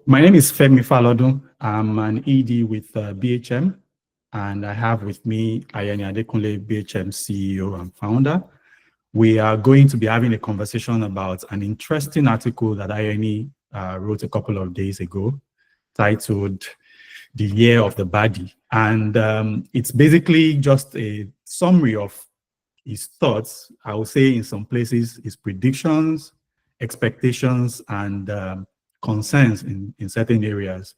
My name is Femi Falodun. I'm an ED with BHM, and I have with me Ayeni Adekunle, BHM CEO and founder. We are going to be having a conversation about an interesting article that Ayeni wrote a couple of days ago, titled "The Year of the Baddie," and it's basically just a summary of his thoughts. I would say in some places his predictions, expectations, and concerns in certain areas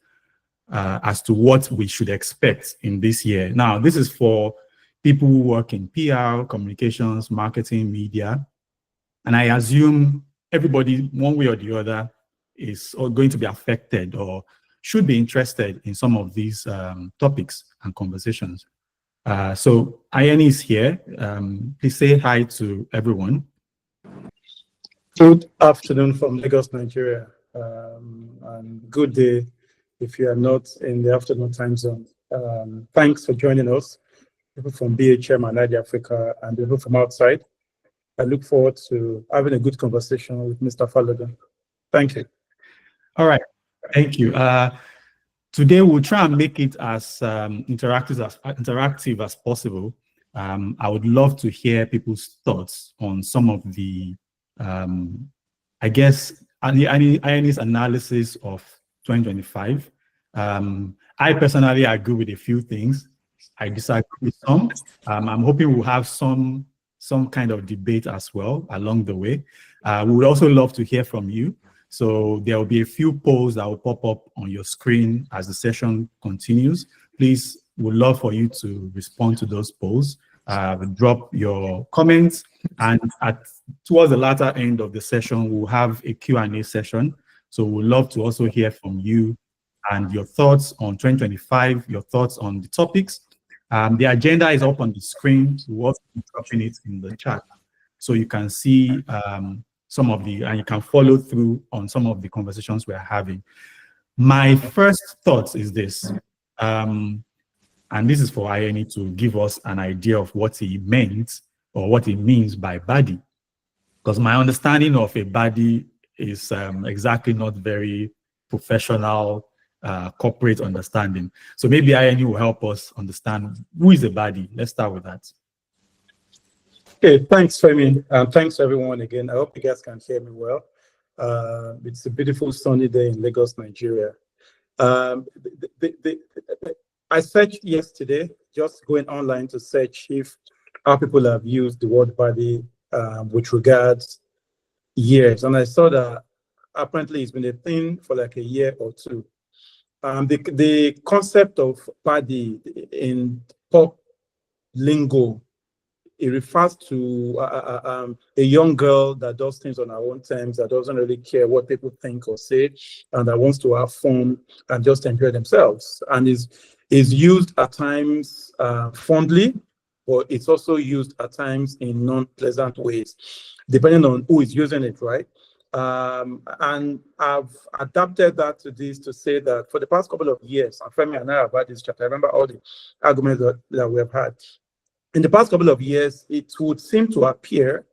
as to what we should expect in this year. Now, this is for people who work in PR, communications, marketing, media, and I assume everybody, one way or the other, is going to be affected or should be interested in some of these topics and conversations. So Ayeni is here. Please say hi to everyone. Good afternoon from Lagos, Nigeria, and good day if you are not in the afternoon time zone. Thanks for joining us, people from BHM and ID Africa and people from outside. I look forward to having a good conversation with Mr. Falodun. Thank you. All right, thank you. Today we'll try and make it as interactive as possible. I would love to hear people's thoughts on some of the I guess Ayeni's analysis of 2025. I personally agree with a few things. I disagree with some. I'm hoping we'll have some kind of debate as well along the way. We would also love to hear from you. So there will be a few polls that will pop up on your screen as the session continues. Please, we'd love for you to respond to those polls. Drop your comments, and towards the latter end of the session, we'll have a Q&A session. So we'd love to also hear from you and your thoughts on 2025, your thoughts on the topics. The agenda is up on the screen. We'll also be dropping it in the chat, so you can see some of the, and you can follow through on some of the conversations we're having. My first thoughts is this. And this is for Ayeni to give us an idea of what he meant or what he means by baddie. Because my understanding of a baddie is exactly not very professional, corporate understanding. So maybe Ayeni will help us understand who is a baddie. Let's start with that. Okay, thanks, Femi. Thanks, everyone, again. I hope you guys can hear me well. It's a beautiful sunny day in Lagos, Nigeria. I searched yesterday, just going online to search if how people have used the word baddie with regards years. And I saw that apparently it's been a thing for like a year or two. The concept of baddie in pop lingo, it refers to a young girl that does things on her own terms, that doesn't really care what people think or say, and that wants to have fun and just enjoy themselves. And is used at times fondly, but it's also used at times in non-pleasant ways, depending on who is using it, right? And I've adapted that to this to say that for the past couple of years, and Femi and I have had this chat, I remember all the arguments that we have had. In the past couple of years, it would seem to appear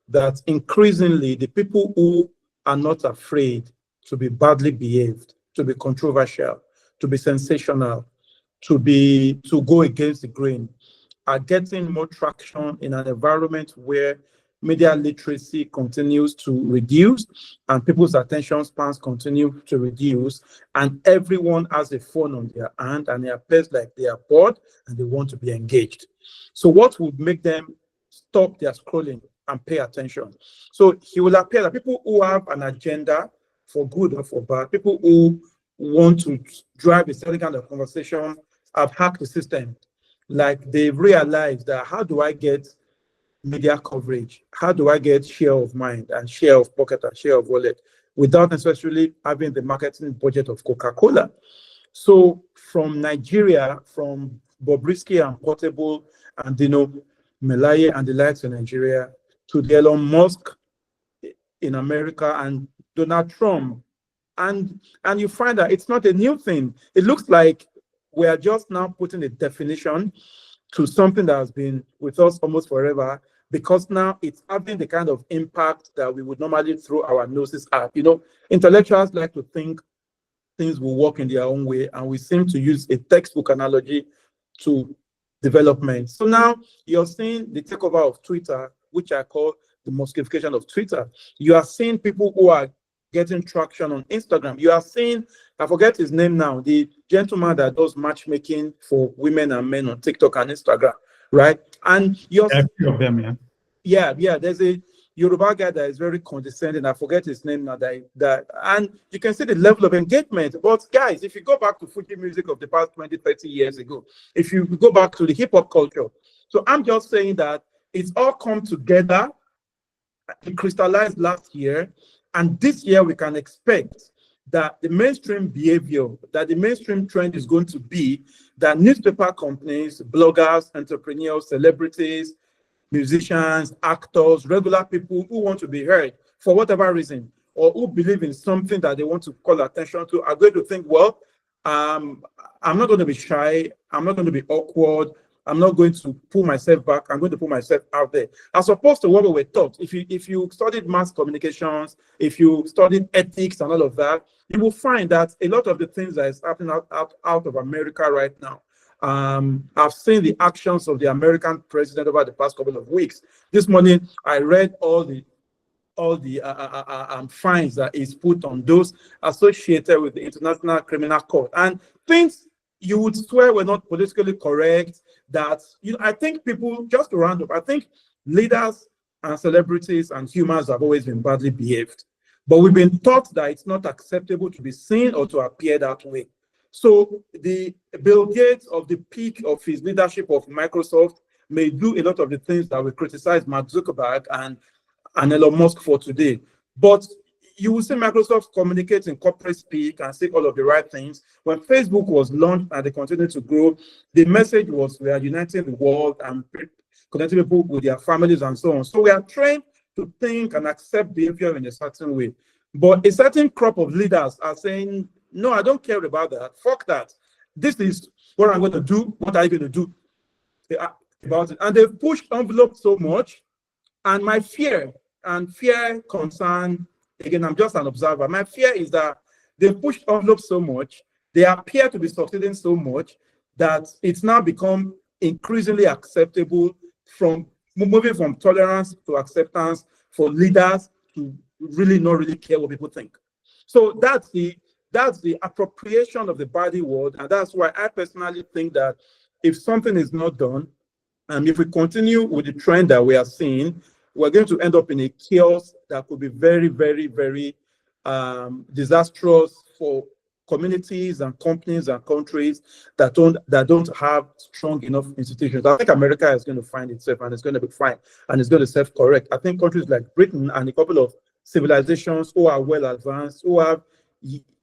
that increasingly the people who are not afraid to be badly behaved, to be controversial, to be sensational, to go against the grain, are getting more traction in an environment where media literacy continues to reduce and people's attention spans continue to reduce, and everyone has a phone on their hand and it appears like they are bored and they want to be engaged. So what would make them stop their scrolling and pay attention? So he will appear that people who have an agenda, for good or for bad, people who want to drive a certain kind of conversation, have hacked the system. Like they've realized that how do I get media coverage? How do I get share of mind and share of pocket and share of wallet without necessarily having the marketing budget of Coca-Cola? So from Nigeria, from Bobrisky and Portable and Melaye and the likes in Nigeria, to the Elon Musk in America and Donald Trump, and you find that it's not a new thing. It looks like we are just now putting a definition to something that has been with us almost forever, because now it's having the kind of impact that we would normally throw our noses at. Intellectuals like to think things will work in their own way, and we seem to use a textbook analogy to development. So now you're seeing the takeover of Twitter, which I call the Mosquification of Twitter. You are seeing people who are getting traction on Instagram. You are seeing, I forget his name now, the gentleman that does matchmaking for women and men on TikTok and Instagram, right? And you're a few of them, yeah, there's a Yoruba guy that is very condescending. I forget his name now. And you can see the level of engagement. But guys, if you go back to Fuji music of the past 20, 30 years ago, if you go back to the hip hop culture, so I'm just saying that it's all come together. It crystallized last year, and this year we can expect that the mainstream behavior, that the mainstream trend is going to be that newspaper companies, bloggers, entrepreneurs, celebrities, musicians, actors, regular people who want to be heard for whatever reason, or who believe in something that they want to call attention to, are going to think, well, I'm not going to be shy, I'm not going to be awkward, I'm not going to pull myself back, I'm going to put myself out there. As opposed to what we were taught. If you studied mass communications, if you studied ethics and all of that, you will find that a lot of the things that is happening out of America right now, I've seen the actions of the American president over the past couple of weeks. This morning, I read all the fines that is put on those associated with the International Criminal Court, and things you would swear were not politically correct. That, I think people, just to round up, I think leaders and celebrities and humans have always been badly behaved, but we've been taught that it's not acceptable to be seen or to appear that way. So the Bill Gates of the peak of his leadership of Microsoft may do a lot of the things that we criticize Mark Zuckerberg and Elon Musk for today. But you will see Microsoft communicate in corporate speak and say all of the right things. When Facebook was launched and they continued to grow, the message was we are uniting the world and connecting people with their families and so on. So we are trained to think and accept behavior in a certain way. But a certain crop of leaders are saying, no, I don't care about that. Fuck that. This is what I'm going to do. What are you going to do about it? And they've pushed envelope so much. And my fear concern, again, I'm just an observer. My fear is that they've pushed envelope so much, they appear to be succeeding so much that it's now become increasingly acceptable, from moving from tolerance to acceptance for leaders to really not really care what people think. So that's the appropriation of the Baddie word, and that's why I personally think that if something is not done, and if we continue with the trend that we are seeing, we're going to end up in a chaos that could be very, very, very disastrous for communities and companies and countries that don't have strong enough institutions. I think America is going to find itself and it's going to be fine and it's going to self-correct. I think countries like Britain and a couple of civilizations who are well advanced, who have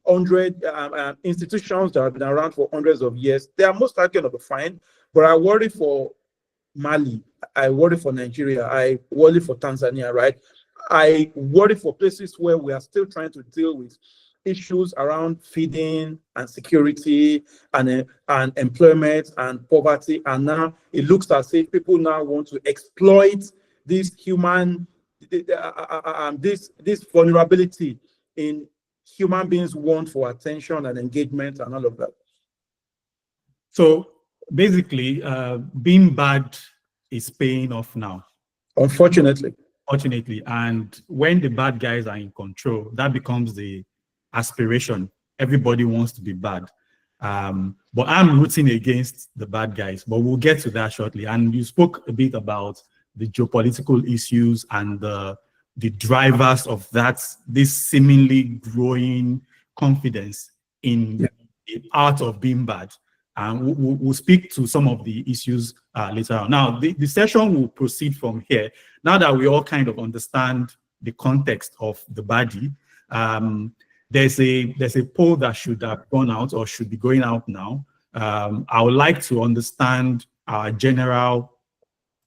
100 institutions that have been around for hundreds of years, they are most likely going to be fine. But I worry for Mali, I worry for Nigeria, I worry for Tanzania, right? I worry for places where we are still trying to deal with issues around feeding and security and employment and poverty. And now it looks as if people now want to exploit this this vulnerability in human beings' want for attention and engagement and all of that. So basically, being bad is paying off now. Unfortunately. Fortunately, and when the bad guys are in control, that becomes the aspiration. Everybody wants to be bad. But I'm rooting against the bad guys, but we'll get to that shortly. And you spoke a bit about the geopolitical issues and the drivers of this seemingly growing confidence in the art of being bad. And we'll speak to some of the issues later on. Now, the session will proceed from here. Now that we all kind of understand the context of the Baddie, there's a poll that should have gone out or should be going out now. I would like to understand our general,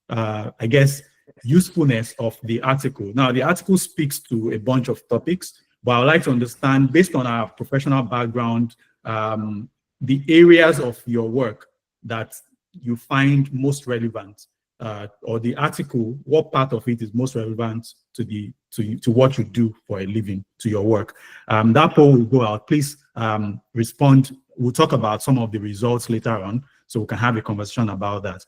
I guess, usefulness of the article. Now, the article speaks to a bunch of topics, but I would like to understand, based on our professional background, the areas of your work that you find most relevant, or the article, what part of it is most relevant to the to what you do for a living, to your work. That poll will go out. Please respond. We'll talk about some of the results later on, so we can have a conversation about that.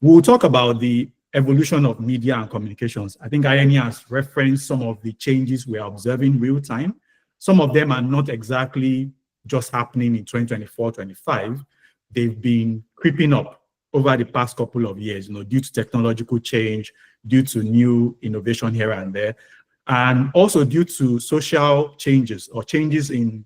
We'll talk about the evolution of media and communications. I think Ayeni has referenced some of the changes we are observing real time. Some of them are not exactly just happening in 2024, 25. They've been creeping up over the past couple of years, due to technological change, due to new innovation here and there, and also due to social changes or changes in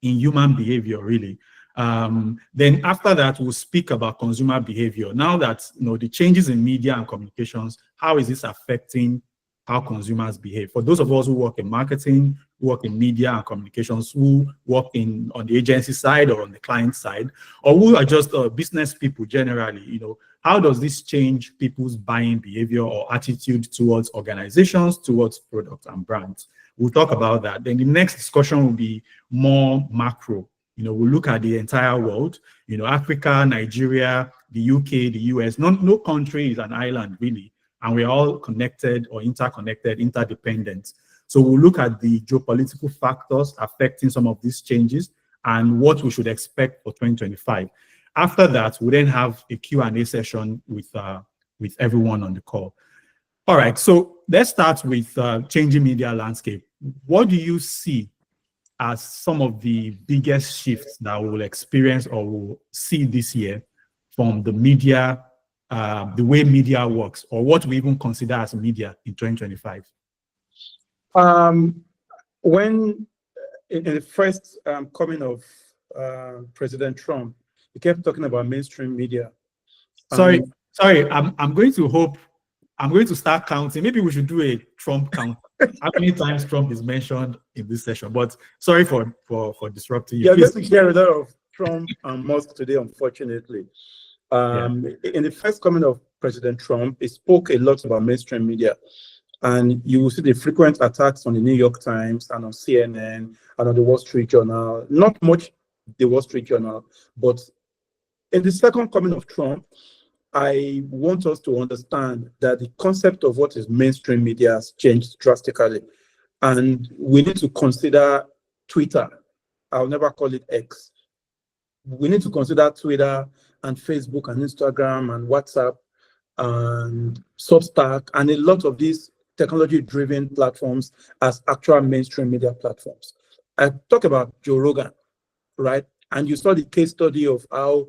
human behavior, really. Then after that, we'll speak about consumer behavior. Now that the changes in media and communications, how is this affecting how consumers behave? For those of us who work in marketing, who work in media and communications, who work on the agency side or on the client side, or who are just business people generally, how does this change people's buying behavior or attitude towards organizations, towards products and brands? We'll talk about that. Then the next discussion will be more macro. We'll look at the entire world, Africa, Nigeria, the UK, the US. No country is an island, really. And we're all connected or interconnected, interdependent. So we'll look at the geopolitical factors affecting some of these changes and what we should expect for 2025. After that, we'll then have a Q&A session with everyone on the call. All right, so let's start with changing media landscape. What do you see as some of the biggest shifts that we will experience or will see this year from the media, the way media works, or what we even consider as media in 2025? When in the first coming of President Trump, he kept talking about mainstream media. Sorry, I'm going to start counting. Maybe we should do a Trump count. How many times Trump is mentioned in this session? But sorry for disrupting you. Yeah, just to hear a lot of Trump and Musk today, unfortunately. In the first coming of President Trump, he spoke a lot about mainstream media. And you will see the frequent attacks on the New York Times and on CNN and on the Wall Street Journal. Not much the Wall Street Journal, but in the second coming of Trump, I want us to understand that the concept of what is mainstream media has changed drastically. And we need to consider Twitter. I'll never call it X. We need to consider Twitter and Facebook and Instagram and WhatsApp and Substack and a lot of these technology-driven platforms as actual mainstream media platforms. I talk about Joe Rogan, right? And you saw the case study of how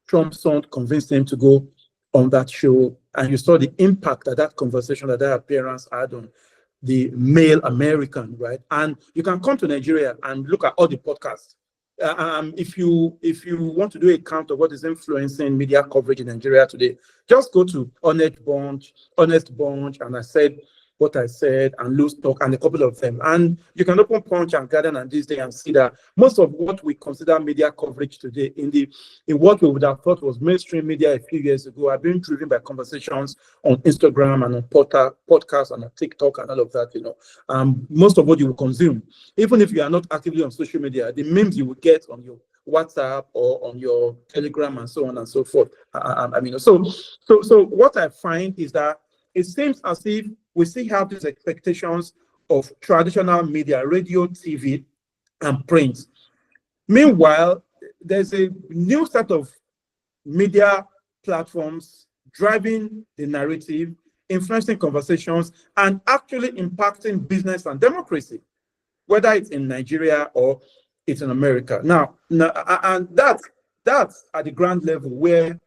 Trump's son convinced him to go on that show, and you saw the impact that that conversation, that appearance had on the male American, right? And you can come to Nigeria and look at all the podcasts. If you want to do a count of what is influencing media coverage in Nigeria today, just go to Honest Bunch, and I said what I said, and Loose Talk, and a couple of them. And you can open Punch and Garden and this day and see that most of what we consider media coverage today in what we would have thought was mainstream media a few years ago are being driven by conversations on Instagram and on podcasts and on TikTok and all of that, most of what you will consume, even if you are not actively on social media, the memes you will get on your WhatsApp or on your Telegram and so on and so forth. So what I find is that it seems as if we still have these expectations of traditional media, radio, TV, and print. Meanwhile, there's a new set of media platforms driving the narrative, influencing conversations, and actually impacting business and democracy, whether it's in Nigeria or it's in America. Now and that's at the ground level, where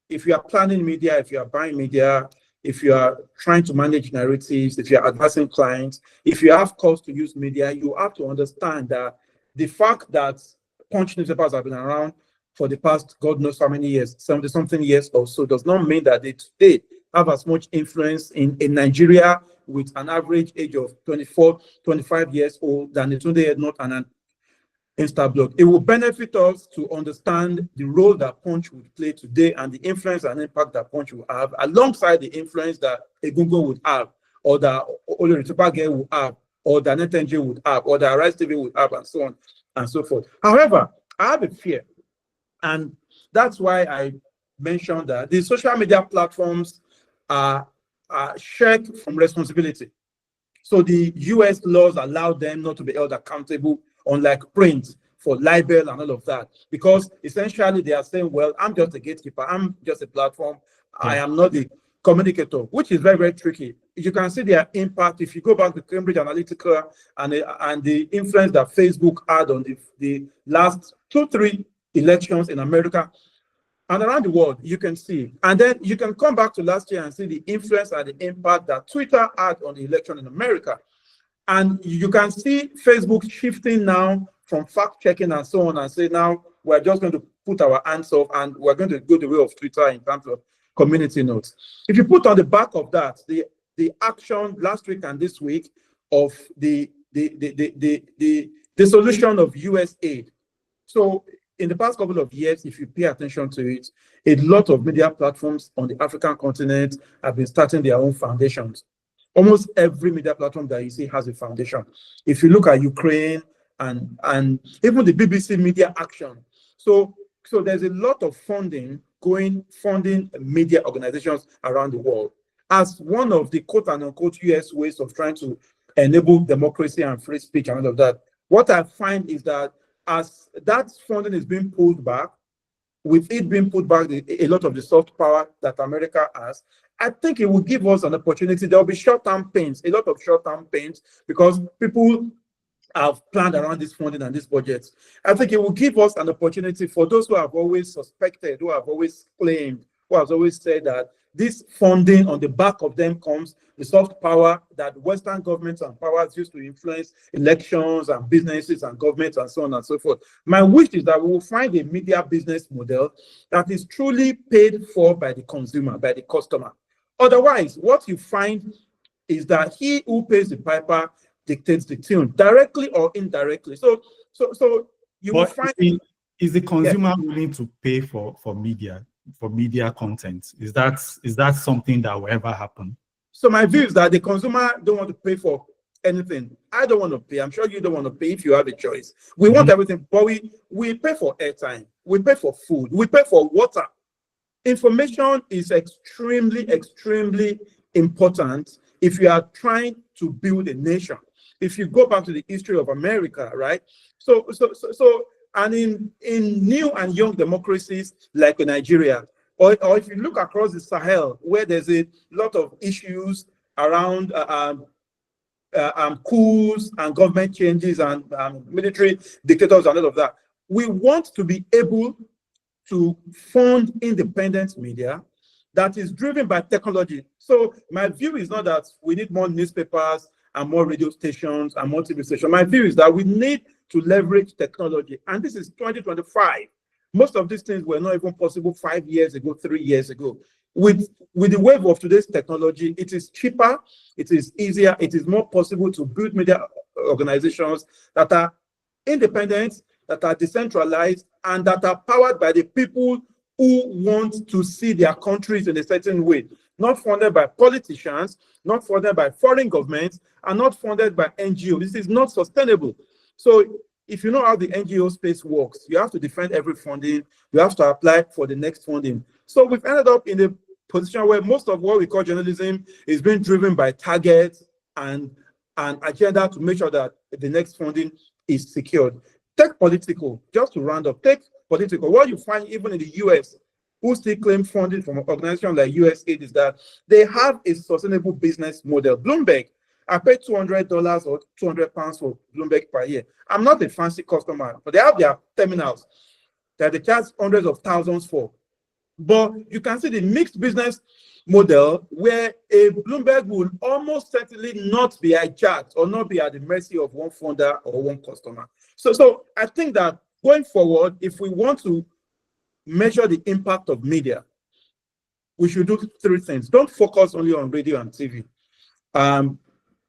if you are planning media, if you are buying media, if you are trying to manage narratives, if you're advising clients, if you have calls to use media, you have to understand that the fact that Punch newspapers have been around for the past, God knows how many years, 70-something years or so, does not mean that they today have as much influence in Nigeria with an average age of 24, 25 years old than the Tunde Ednut and an Instablog. It will benefit us to understand the role that Punch would play today and the influence and impact that Punch will have, alongside the influence that Egungun would have, or that Oloritoba would have, or that Netenje would have, or that Arise TV would have, and so on and so forth. However, I have a fear, and that's why I mentioned that the social media platforms are shirk from responsibility. So the US laws allow them not to be held accountable, unlike print, for libel and all of that, because essentially they are saying, well, I'm just a gatekeeper, I'm just a platform, I am not the communicator, which is very, very tricky. You can see their impact if you go back to Cambridge Analytica and the influence that Facebook had on the last 2-3 elections in America and around the world. You can see, and then you can come back to last year and see the influence and the impact that Twitter had on the election in America. And you can see Facebook shifting now from fact-checking and so on, and say, now we're just going to put our hands off and we're going to go the way of Twitter in terms of community notes. If you put on the back of that the action last week and this week of the solution of US aid. So in the past couple of years, if you pay attention to it, a lot of media platforms on the African continent have been starting their own foundations. Almost every media platform that you see has a foundation. If you look at Ukraine and even the BBC Media Action. So there's a lot of funding media organizations around the world as one of the quote unquote US ways of trying to enable democracy and free speech and all of that. What I find is that as that funding is being pulled back, with it being pulled back, a lot of the soft power that America has, I think it will give us an opportunity. There will be short-term pains, a lot of short-term pains, because people have planned around this funding and this budget. I think it will give us an opportunity for those who have always suspected, who have always claimed, who have always said that this funding, on the back of them comes the soft power that Western governments and powers use to influence elections and businesses and governments and so on and so forth. My wish is that we will find a media business model that is truly paid for by the consumer, by the customer. Otherwise, what you find is that he who pays the piper dictates the tune, directly or indirectly. So you will find. Is the consumer willing to pay for media content? Is that something that will ever happen? So my view is that the consumer don't want to pay for anything. I don't want to pay. I'm sure you don't want to pay if you have a choice. We want everything, but we pay for airtime, we pay for food, we pay for water. Information is extremely, extremely important if you are trying to build a nation. If you go back to the history of America, right? So and in new and young democracies like Nigeria, or if you look across the Sahel, where there's a lot of issues around coups and government changes and military dictators and all of that, we want to be able to fund independent media that is driven by technology. So my view is not that we need more newspapers and more radio stations and more TV stations. My view is that we need to leverage technology. And this is 2025. Most of these things were not even possible 5 years ago, 3 years ago. With the wave of today's technology, it is cheaper, it is easier, it is more possible to build media organizations that are independent, that are decentralized, and that are powered by the people who want to see their countries in a certain way, not funded by politicians, not funded by foreign governments, and not funded by NGOs. This is not sustainable. So if you know how the NGO space works, you have to defend every funding, you have to apply for the next funding. So we've ended up in a position where most of what we call journalism is being driven by targets and an agenda to make sure that the next funding is secured. Take political, just to round up, take political. What you find even in the US, who still claim funding from an organization like USAID, is that they have a sustainable business model. Bloomberg, I pay $200 or £200 for Bloomberg per year. I'm not a fancy customer, but they have their terminals that they charge hundreds of thousands for. But you can see the mixed business model where a Bloomberg will almost certainly not be hijacked or not be at the mercy of one funder or one customer. So I think that going forward, if we want to measure the impact of media, we should do three things. Don't focus only on radio and TV.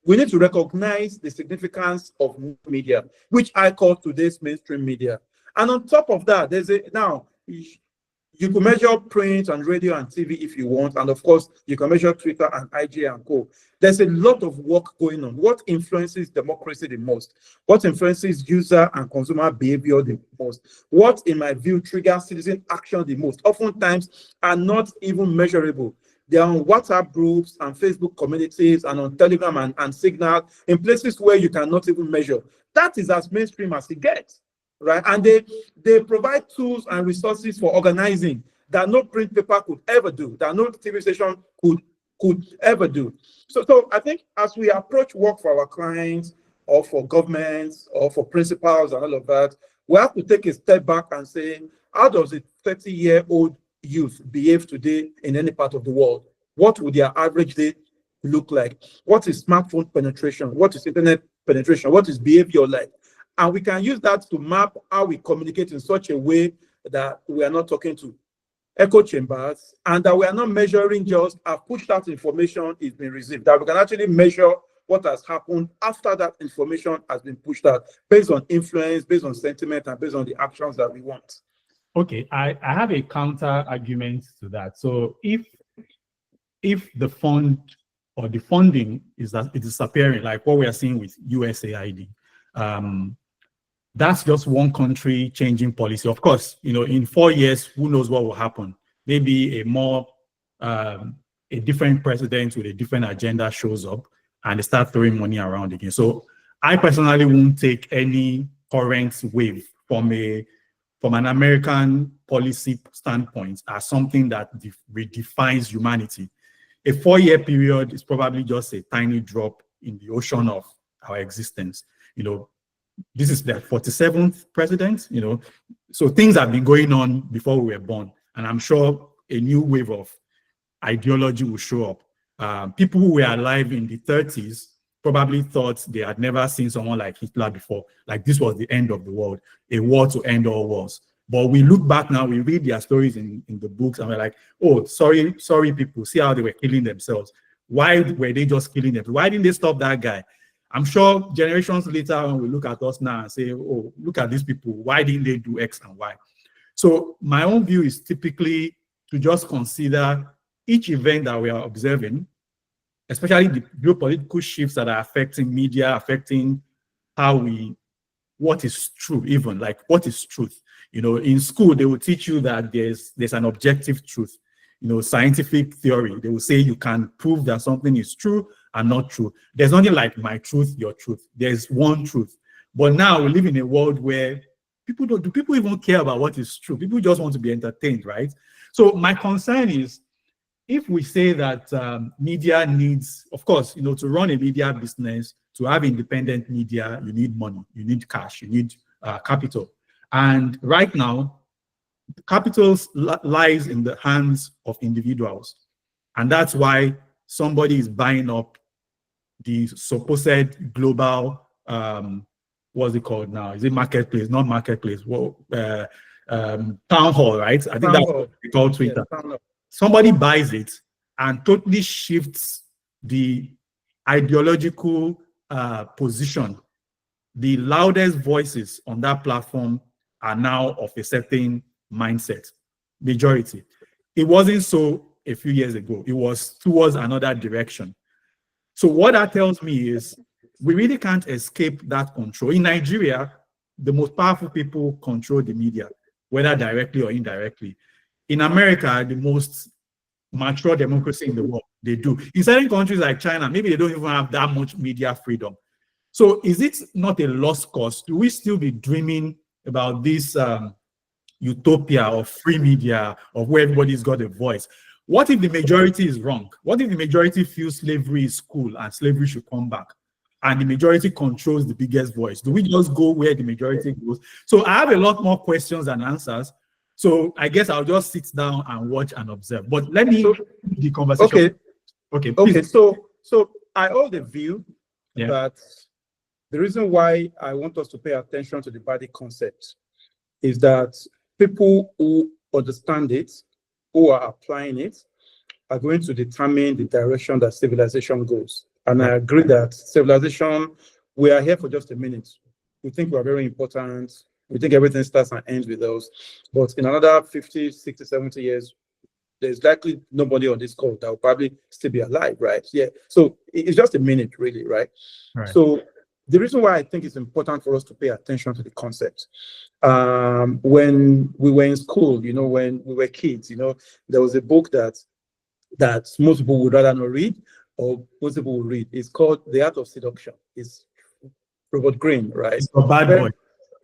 We need to recognize the significance of media, which I call today's mainstream media. And on top of that, now you can measure print and radio and TV if you want. And of course, you can measure Twitter and IG and co. There's a lot of work going on. What influences democracy the most? What influences user and consumer behavior the most? What, in my view, triggers citizen action the most? Oftentimes are not even measurable. They are on WhatsApp groups and Facebook communities and on Telegram and Signal in places where you cannot even measure. That is as mainstream as it gets, right? And they provide tools and resources for organizing that no print paper could ever do, that no TV station could ever do. So I think as we approach work for our clients or for governments or for principals and all of that, we have to take a step back and say, how does a 30-year-old youth behave today in any part of the world? What would their average day look like? What is smartphone penetration? What is internet penetration? What is behavior like? And we can use that to map how we communicate in such a way that we are not talking to echo chambers and that we are not measuring just how pushed out information is being received, that we can actually measure what has happened after that information has been pushed out based on influence, based on sentiment, and based on the actions that we want. Okay, I have a counter argument to that. So if the fund or the funding is that it is disappearing, like what we are seeing with USAID, that's just one country changing policy. Of course, in 4 years, who knows what will happen? Maybe a different president with a different agenda shows up and they start throwing money around again. So I personally won't take any current wave from an American policy standpoint as something that redefines humanity. A 4-year period is probably just a tiny drop in the ocean of our existence. This is the 47th president, so things have been going on before we were born. And I'm sure a new wave of ideology will show up. People who were alive in the 30s probably thought they had never seen someone like Hitler before, like this was the end of the world, a war to end all wars. But we look back now, we read their stories in the books, and we're like, oh, sorry people, see how they were killing themselves. Why were they just killing them? Why didn't they stop that guy? I'm sure generations later on we look at us now and say, oh, look at these people. Why didn't they do X and Y? So my own view is typically to just consider each event that we are observing, especially the geopolitical shifts that are affecting media, affecting what is true, even like what is truth. In school, they will teach you that there's an objective truth, scientific theory. They will say you can prove that something is true and not true. There's nothing like my truth, your truth. There's one truth. But now we live in a world where do people even care about what is true? People just want to be entertained, right? So my concern is, if we say that media needs, of course, to run a media business, to have independent media, you need money, you need cash, you need capital. And right now, capital lies in the hands of individuals. And that's why somebody is buying up the supposed global, what's it called now? Is it marketplace? Not marketplace. Well, town hall, right? I think that's what we call Twitter. Yeah, somebody buys it and totally shifts the ideological position. The loudest voices on that platform are now of a certain mindset, majority. It wasn't so a few years ago. It was towards another direction. So what that tells me is we really can't escape that control. In Nigeria, the most powerful people control the media, whether directly or indirectly. In America, the most mature democracy in the world, they do. In certain countries like China, maybe they don't even have that much media freedom. So is it not a lost cause? Do we still be dreaming about this utopia of free media, of where everybody's got a voice? What if the majority is wrong? What if the majority feels slavery is cool and slavery should come back, and the majority controls the biggest voice? Do we just go where the majority goes? So I have a lot more questions than answers. So I guess I'll just sit down and watch and observe. But let me the conversation. Okay. So I hold the view that the reason why I want us to pay attention to the Baddie concept is that people who understand it, who are applying it, are going to determine the direction that civilization goes. And I agree that civilization, we are here for just a minute. We think we are very important. We think everything starts and ends with us. But in another 50, 60, 70 years, there's likely nobody on this call that will probably still be alive, right? Yeah. So it's just a minute, really, right? So the reason why I think it's important for us to pay attention to the concept. When we were in school, when we were kids, there was a book that that most people would rather not read, or most people will read. It's called The Art of Seduction. It's Robert Greene, right? It's a bad boy.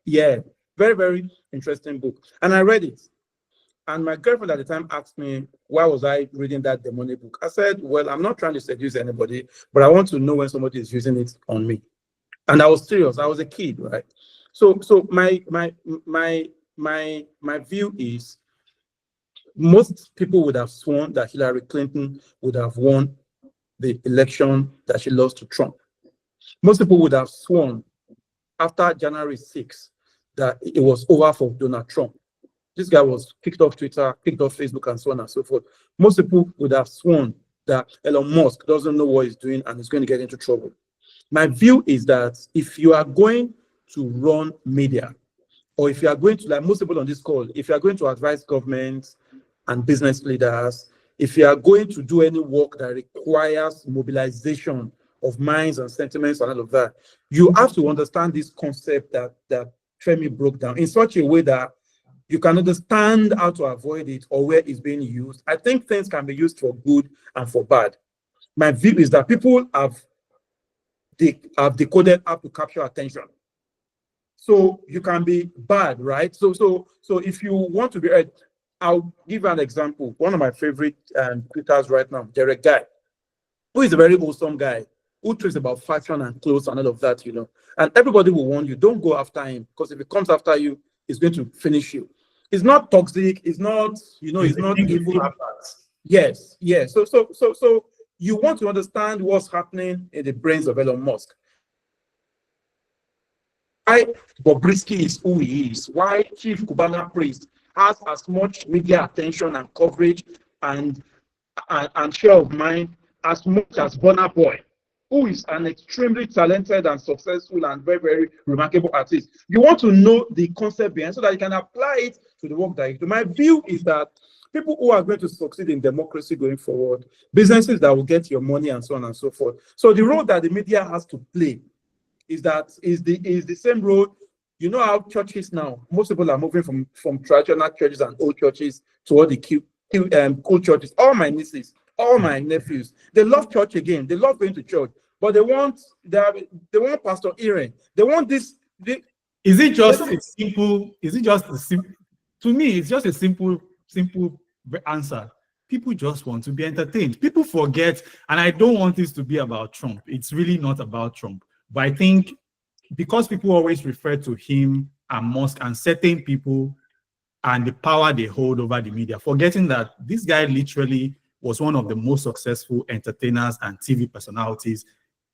Yeah, very, very interesting book. And I read it. And my girlfriend at the time asked me, why was I reading that demonic book? I said, well, I'm not trying to seduce anybody, but I want to know when somebody is using it on me. And I was serious. I was a kid, right? So my view is, most people would have sworn that Hillary Clinton would have won the election that she lost to Trump. Most people would have sworn after January 6th that it was over for Donald Trump. This guy was kicked off Twitter, kicked off Facebook, and so on and so forth. Most people would have sworn that Elon Musk doesn't know what he's doing and is going to get into trouble. My view is that if you are going to run media, or if you are going to, like most people on this call, if you are going to advise governments and business leaders, if you are going to do any work that requires mobilization of minds and sentiments and all of that, you have to understand this concept that Femi broke down in such a way that you can understand how to avoid it or where it's being used. I think things can be used for good and for bad. My view is that people have decoded how to capture attention. So you can be bad, right? So if you want to be heard, I'll give you an example. One of my favorite tweeters right now, Derek Guy, who is a very awesome guy, who tweets about fashion and clothes and all of that, you know. And everybody will warn you, don't go after him, because if he comes after you, he's going to finish you. It's not toxic, it's not, you know, it's not evil. Yes, yes. So you want to understand what's happening in the brains of Elon Musk. Why Bobrisky is who he is, why Chief Cubana Priest has as much media attention and coverage and share of mind as much as Burna Boy, who is an extremely talented and successful and very, very remarkable artist. You want to know the concept behind so that you can apply it to the work that you do. My view is that people who are going to succeed in democracy going forward, businesses that will get your money and so on and so forth. So the role that the media has to play is the same role. You know how churches now, most people are moving from traditional churches and old churches to all the cool churches. All my nieces, all my nephews, they love church again. They love going to church, but they want Pastor Aaron. They want this. Is it just a simple? Is it just a simple? To me, it's just a simple answer. People just want to be entertained. People forget, and I don't want this to be about Trump. It's really not about Trump. But I think because people always refer to him and Musk and certain people and the power they hold over the media, forgetting that this guy literally was one of the most successful entertainers and TV personalities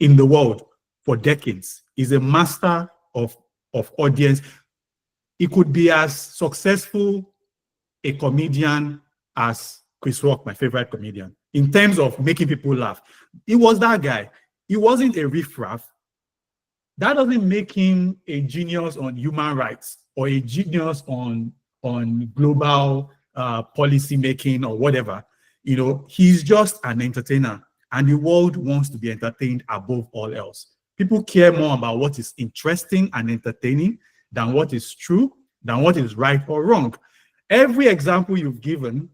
in the world for decades. He's a master of audience. He could be as successful a comedian as Chris Rock, my favorite comedian, in terms of making people laugh. He was that guy. He wasn't a riffraff. That doesn't make him a genius on human rights or a genius on global policy making or whatever. You know, he's just an entertainer, and the world wants to be entertained above all else. People care more about what is interesting and entertaining than what is true, than what is right or wrong. Every example you've given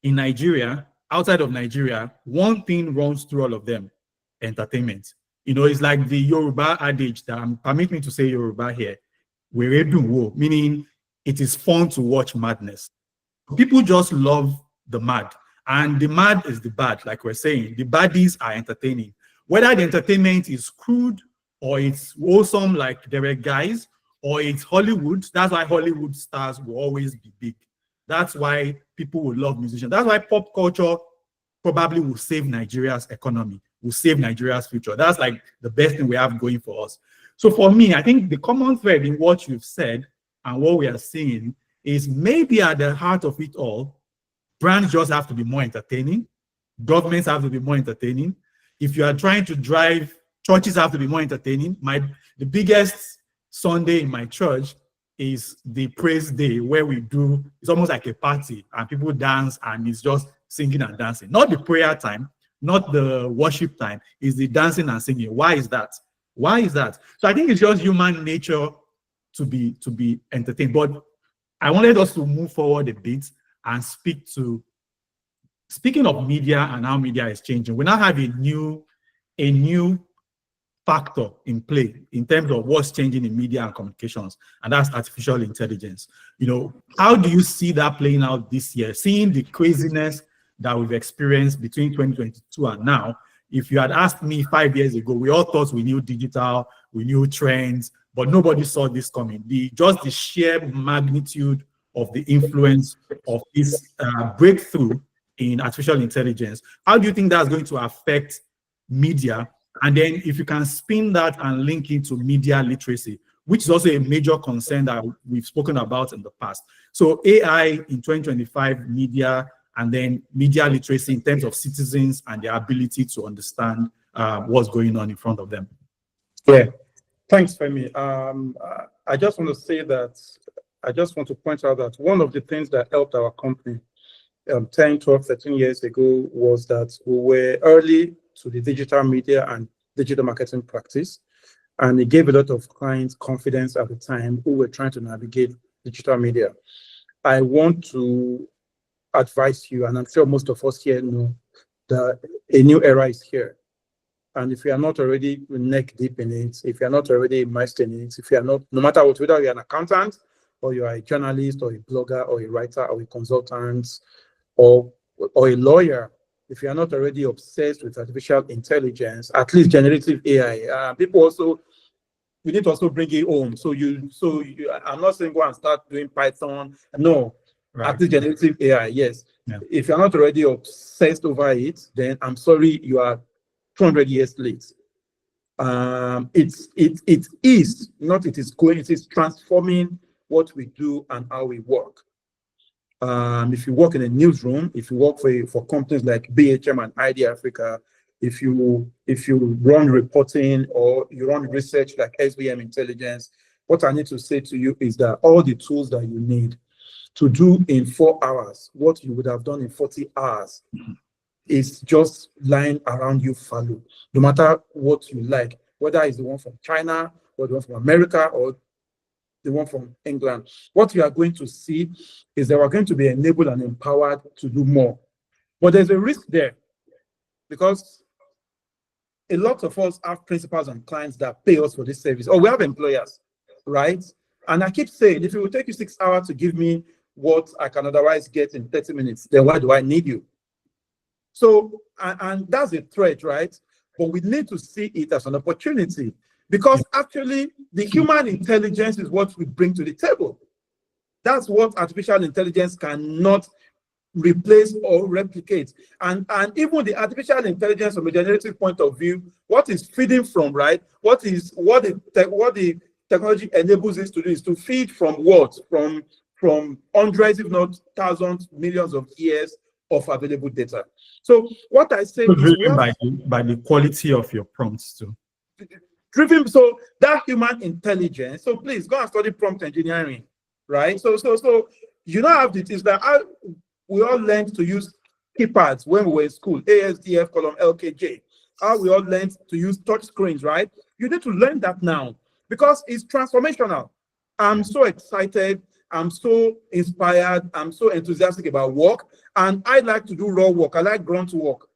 in Nigeria, outside of Nigeria, one thing runs through all of them: entertainment. You know, it's like the Yoruba adage that, permit me to say Yoruba here, meaning it is fun to watch madness. People just love the mad, and the mad is the bad, like we're saying. The baddies are entertaining. Whether the entertainment is crude or it's wholesome like Derek Guys, or it's Hollywood, that's why Hollywood stars will always be big. That's why people will love musicians. That's why pop culture probably will save Nigeria's economy, will save Nigeria's future. That's like the best thing we have going for us. So for me, I think the common thread in what you've said and what we are seeing is maybe at the heart of it all, brands just have to be more entertaining. Governments have to be more entertaining. If you are trying to drive, churches have to be more entertaining. The biggest Sunday in my church is the praise day, where it's almost like a party and people dance and it's just singing and dancing. Not the prayer time, not the worship time, is the dancing and singing. Why is that? Why is that? So I think it's just human nature to be entertained. But I wanted us to move forward a bit and speak to speaking of media and how media is changing, we now have a new factor in play in terms of what's changing in media and communications, and that's artificial intelligence. How do you see that playing out this year? Seeing the craziness that we've experienced between 2022 and now, if you had asked me 5 years ago, we all thought we knew digital, we knew trends, but nobody saw this coming. Just the sheer magnitude of the influence of this breakthrough in artificial intelligence. How do you think that's going to affect media? And then if you can spin that and link it to media literacy, which is also a major concern that we've spoken about in the past. So AI in 2025, media, and then media literacy in terms of citizens and their ability to understand what's going on in front of them. Yeah, thanks, Femi. I just want to say that, I just want to point out that one of the things that helped our company 10, 12, 13 years ago was that we were early to the digital media and digital marketing practice. And it gave a lot of clients confidence at the time who were trying to navigate digital media. I want to advise you, and I'm sure most of us here know, that a new era is here. And if you are not already neck deep in it, if you're not already immersed in it, if you are not, no matter what, whether you're an accountant, or you are a journalist, or a blogger, or a writer, or a consultant, or a lawyer, if you are not already obsessed with artificial intelligence, at least generative AI, people also, we need to also bring it home. I'm not saying go and start doing Python. No, right. At least generative AI, yes. Yeah. If you're not already obsessed over it, then I'm sorry, you are 200 years late. It is transforming what we do and how we work. If you work in a newsroom, if you work for companies like BHM and ID Africa, if you run reporting or you run research like SBM Intelligence, what I need to say to you is that all the tools that you need to do in 4 hours what you would have done in 40 hours is just lying around you, follow. No matter what you like, whether it's the one from China or the one from America or the one from England, what you are going to see is that we're going to be enabled and empowered to do more. But there's a risk there, because a lot of us have principals and clients that pay us for this service, or we have employers, right? And I keep saying, if it will take you 6 hours to give me what I can otherwise get in 30 minutes, then why do I need you? So, and that's a threat, right? But we need to see it as an opportunity, because actually the human intelligence is what we bring to the table. That's what artificial intelligence cannot replace or replicate. And even the artificial intelligence from a generative point of view, what is feeding from, right? What the technology enables us to do is to feed from what? From hundreds, if not thousands, millions of years of available data. So what I say is driven by the quality of your prompts too. Driven, so that human intelligence. So please go and study prompt engineering, right? So you don't have it. Is that we all learned to use keypads when we were in school, ASDF, column LKJ. How we all learned to use touch screens, right? You need to learn that now, because it's transformational. I'm so excited. I'm so inspired. I'm so enthusiastic about work. And I like to do raw work. I like grunt work.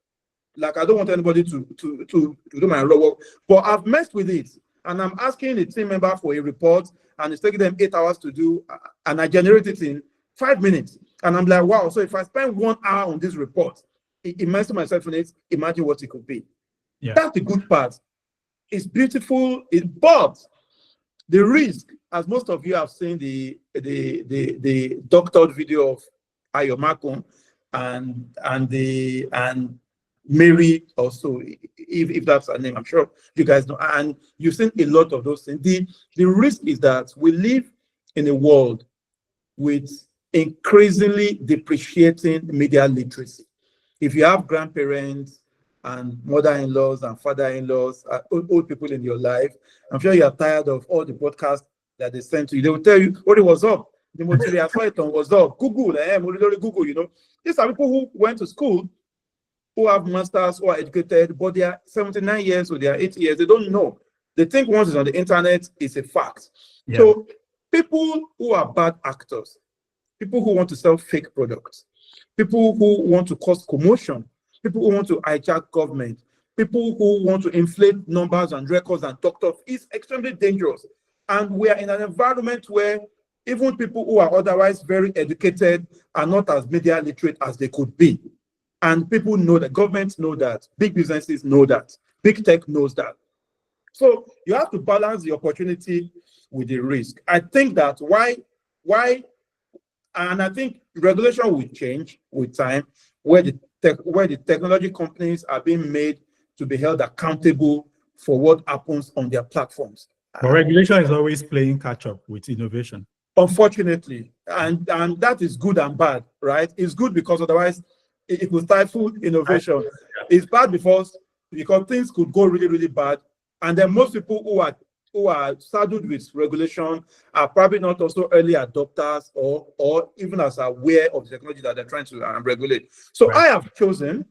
Like, I don't want anybody to do my raw work. But I've messed with it. And I'm asking a team member for a report, and it's taking them 8 hours to do. And I generate it in 5 minutes. And I'm like, wow. So if I spend 1 hour on this report, immerse myself in it, imagine what it could be. Yeah. That's the good part. It's beautiful. But the risk, as most of you have seen the doctored video of Ayomako and Mary also, if that's her name, I'm sure you guys know, and you've seen a lot of those things. The risk is that we live in a world with increasingly depreciating media literacy. If you have grandparents and mother-in-laws and father-in-laws, old people in your life, I'm sure you are tired of all the podcasts that they send to you. They will tell you what it was up. The material I saw it on was up. Google, Google, you know. These are people who went to school, who have masters, who are educated, but they are 79 years or they are 80 years. They don't know. They think once it's on the internet, it's a fact. Yeah. So people who are bad actors, people who want to sell fake products, people who want to cause commotion, people who want to hijack government, people who want to inflate numbers and records and talk tough. It's extremely dangerous. And we are in an environment where even people who are otherwise very educated are not as media literate as they could be. And people know that, governments know that, big businesses know that, big tech knows that. So you have to balance the opportunity with the risk. I think that and I think regulation will change with time, where the technology companies are being made to be held accountable for what happens on their platforms. But regulation is always playing catch up with innovation. Unfortunately, and that is good and bad, right? It's good because otherwise it will stifle innovation. It's bad because things could go really, really bad. And then most people who are saddled with regulation are probably not also early adopters or even as aware of the technology that they're trying to regulate. So I have chosen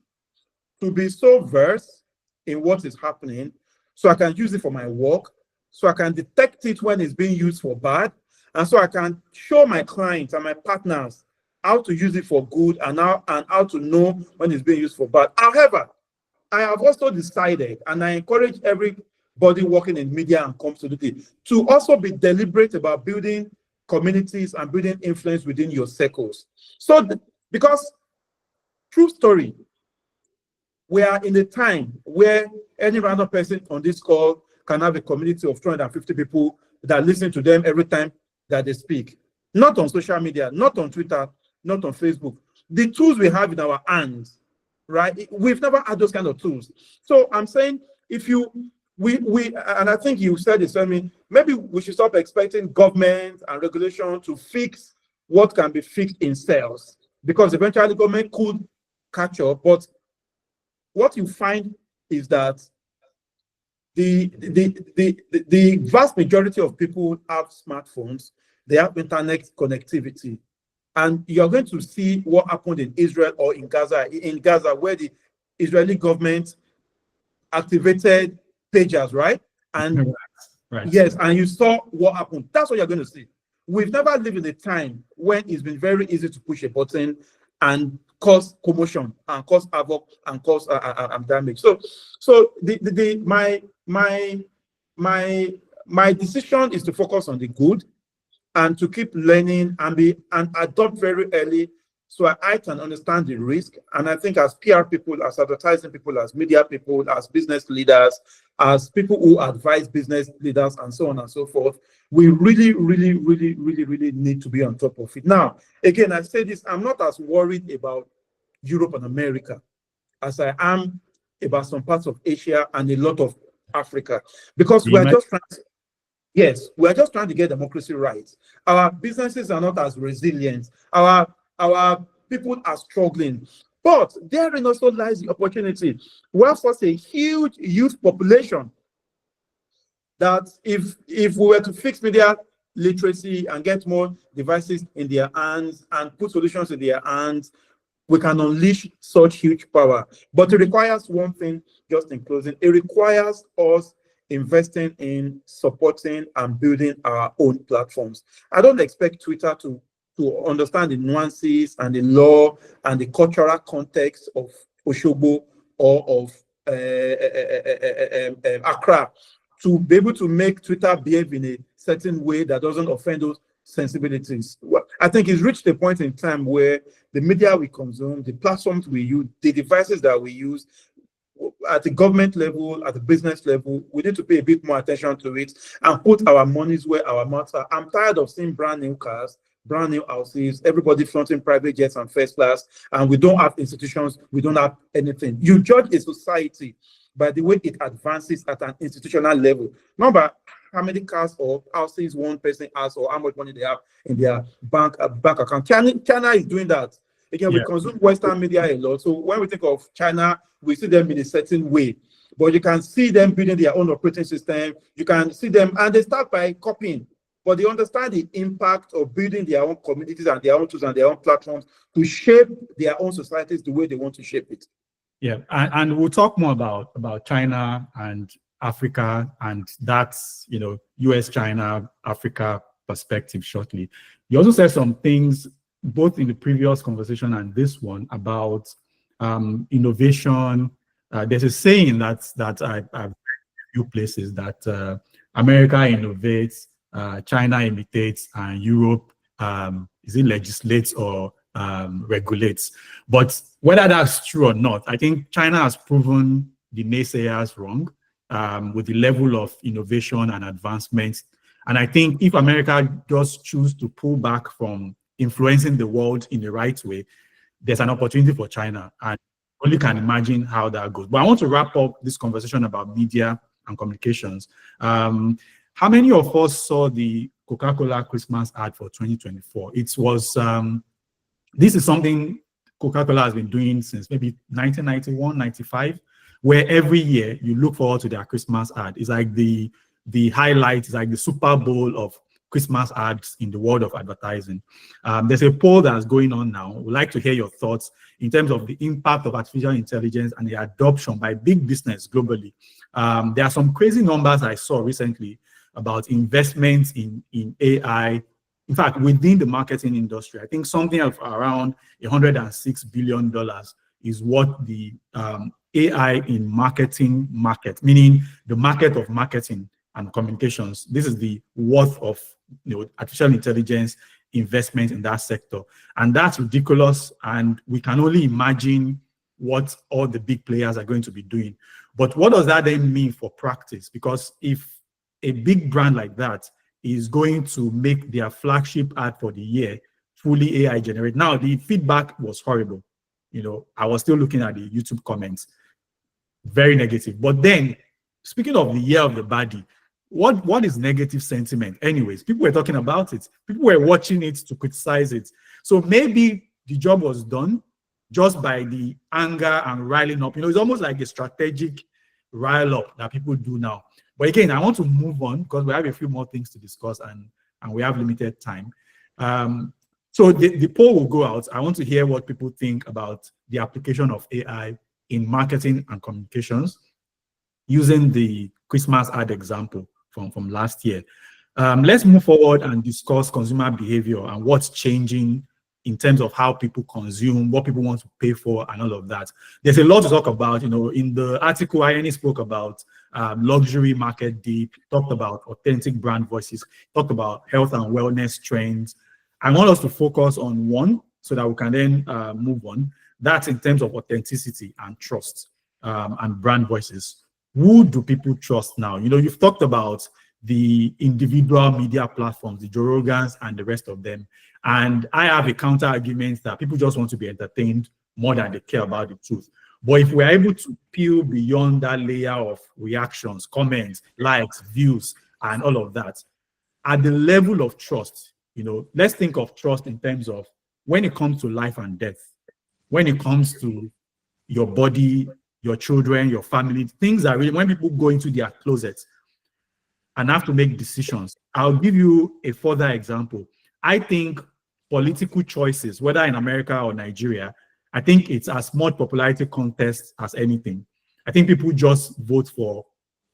to be so versed in what is happening so I can use it for my work, so I can detect it when it's being used for bad, and so I can show my clients and my partners how to use it for good and how to know when it's being used for bad. However, I have also decided, and I encourage everybody working in media and community to also be deliberate about building communities and building influence within your circles. So, because true story, we are in a time where any random person on this call can have a community of 250 people that listen to them every time that they speak. Not on social media, not on Twitter, not on Facebook. The tools we have in our hands, right? We've never had those kind of tools. So I'm saying, and I think you said this, I mean, maybe we should stop expecting government and regulation to fix what can be fixed in cells, because eventually government could catch up. But what you find is that the vast majority of people have smartphones, they have internet connectivity. And you're going to see what happened in Israel or in Gaza, where the Israeli government activated pagers, right? And yes, and you saw what happened. That's what you're going to see. We've never lived in a time when it's been very easy to push a button and cause commotion and cause havoc and cause damage. So my decision is to focus on the good and to keep learning and adopt very early, so I can understand the risk. And I think as PR people, as advertising people, as media people, as business leaders, as people who advise business leaders, and so on and so forth, we really, really, really, really, really need to be on top of it. Now, again, I say this, I'm not as worried about Europe and America as I am about some parts of Asia and a lot of Africa, because we're just trying to, yes, we're just trying to get democracy right. Our businesses are not as resilient. Our people are struggling. But therein also lies the opportunity. We have such a huge youth population that if we were to fix media literacy and get more devices in their hands and put solutions in their hands, we can unleash such huge power. But it requires one thing, just in closing, it requires us investing in supporting and building our own platforms. I don't expect Twitter to understand the nuances and the law and the cultural context of Oshobo or of Accra to be able to make Twitter behave in a certain way that doesn't offend those sensibilities. Well, I think it's reached a point in time where the media we consume, the platforms we use, the devices that we use, at the government level, at the business level, we need to pay a bit more attention to it and put our monies where our mouths are. I'm tired of seeing brand new cars, brand new houses, everybody flaunting private jets and first class, and we don't have institutions, we don't have anything. You judge a society by the way it advances at an institutional level, not by how many cars or houses one person has or how much money they have in their bank account. China is doing that. Again, we consume Western media a lot. So when we think of China, we see them in a certain way. But you can see them building their own operating system. You can see them, and they start by copying. But they understand the impact of building their own communities and their own tools and their own platforms to shape their own societies the way they want to shape it. Yeah, and we'll talk more about China and Africa and that's, US, China, Africa perspective shortly. You also said some things both in the previous conversation and this one about innovation. There's a saying that I've read in a few places that America innovates, China imitates, and Europe is it legislates or regulates. But whether that's true or not, I think China has proven the naysayers wrong with the level of innovation and advancement. And I think if America does choose to pull back from influencing the world in the right way, there's an opportunity for China. And only can imagine how that goes. But I want to wrap up this conversation about media and communications. How many of us saw the Coca-Cola Christmas ad for 2024? It was, this is something Coca-Cola has been doing since maybe 1991, 95, where every year you look forward to their Christmas ad. It's like the highlight, it's like the Super Bowl of Christmas ads in the world of advertising. There's a poll that's going on now. We'd like to hear your thoughts in terms of the impact of artificial intelligence and the adoption by big business globally. There are some crazy numbers I saw recently about investments in AI. In fact, within the marketing industry, I think something of around $106 billion is what the AI in marketing market, meaning the market of marketing and communications. This is the worth of artificial intelligence investment in that sector. And that's ridiculous. And we can only imagine what all the big players are going to be doing. But what does that then mean for practice? Because if a big brand like that is going to make their flagship ad for the year fully AI generated. Now, the feedback was horrible. I was still looking at the YouTube comments, very negative. But then, speaking of the year of the Baddie, what is negative sentiment? Anyways, people were talking about it. People were watching it to criticize it. So maybe the job was done just by the anger and riling up. It's almost like a strategic rile up that people do now. But again, I want to move on because we have a few more things to discuss and we have limited time. So the poll will go out. I want to hear what people think about the application of AI in marketing and communications using the Christmas ad example from last year. Let's move forward and discuss consumer behavior and what's changing in terms of how people consume, what people want to pay for, and all of that. There's a lot to talk about. In the article, Ayeni spoke about luxury market deep, talked about authentic brand voices, talked about health and wellness trends. I want us to focus on one so that we can then move on. That's in terms of authenticity and trust and brand voices. Who do people trust now? You've talked about the individual media platforms, the Joe Rogans and the rest of them. And I have a counter argument that people just want to be entertained more than they care about the truth. But if we're able to peel beyond that layer of reactions, comments, likes, views, and all of that, at the level of trust, let's think of trust in terms of when it comes to life and death, when it comes to your body, your children, your family, things are really, when people go into their closets and have to make decisions. I'll give you a further example. I think political choices, whether in America or Nigeria, I think it's as much popularity contest as anything. I think people just vote for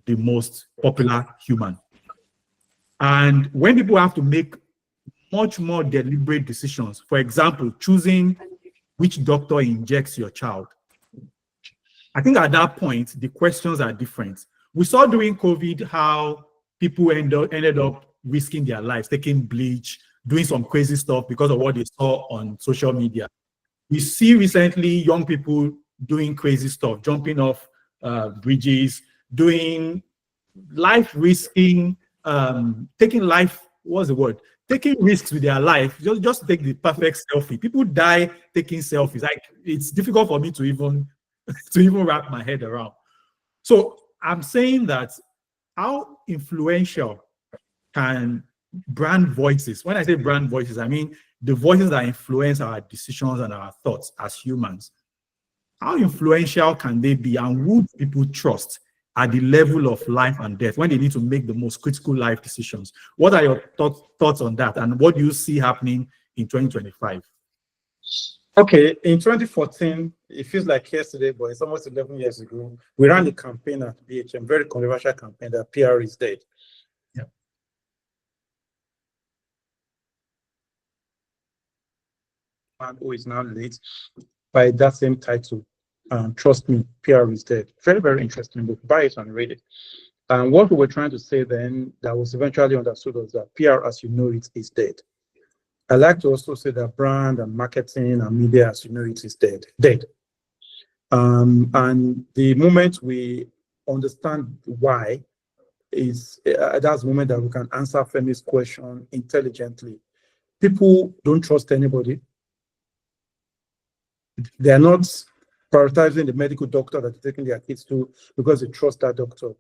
the most popular human. And when people have to make much more deliberate decisions, for example, choosing which doctor injects your child, I think at that point, the questions are different. We saw during COVID how people ended up risking their lives, taking bleach, doing some crazy stuff because of what they saw on social media. We see recently young people doing crazy stuff, jumping off bridges, doing life-risking, taking risks with their life, just take the perfect selfie. People die taking selfies. It's difficult for me to even wrap my head around. So I'm saying that how influential can brand voices, when I say brand voices, I mean the voices that influence our decisions and our thoughts as humans, how influential can they be, and who do people trust at the level of life and death when they need to make the most critical life decisions? What are your thoughts on that, and what do you see happening in 2025? Okay, in 2014, it feels like yesterday, but it's almost 11 years ago, we ran a campaign at BHM, very controversial campaign, that PR is dead. Yeah. man who is now late by that same title. Trust Me, PR is Dead. Very, very interesting book. Buy it and read it. And what we were trying to say then that was eventually understood was that PR as you know it is dead. I like to also say that brand and marketing and media as you know it is dead. Dead. And the moment we understand why is that's the moment that we can answer Femi's question intelligently. People don't trust anybody. They are not prioritizing the medical doctor that they're taking their kids to because they trust that doctor.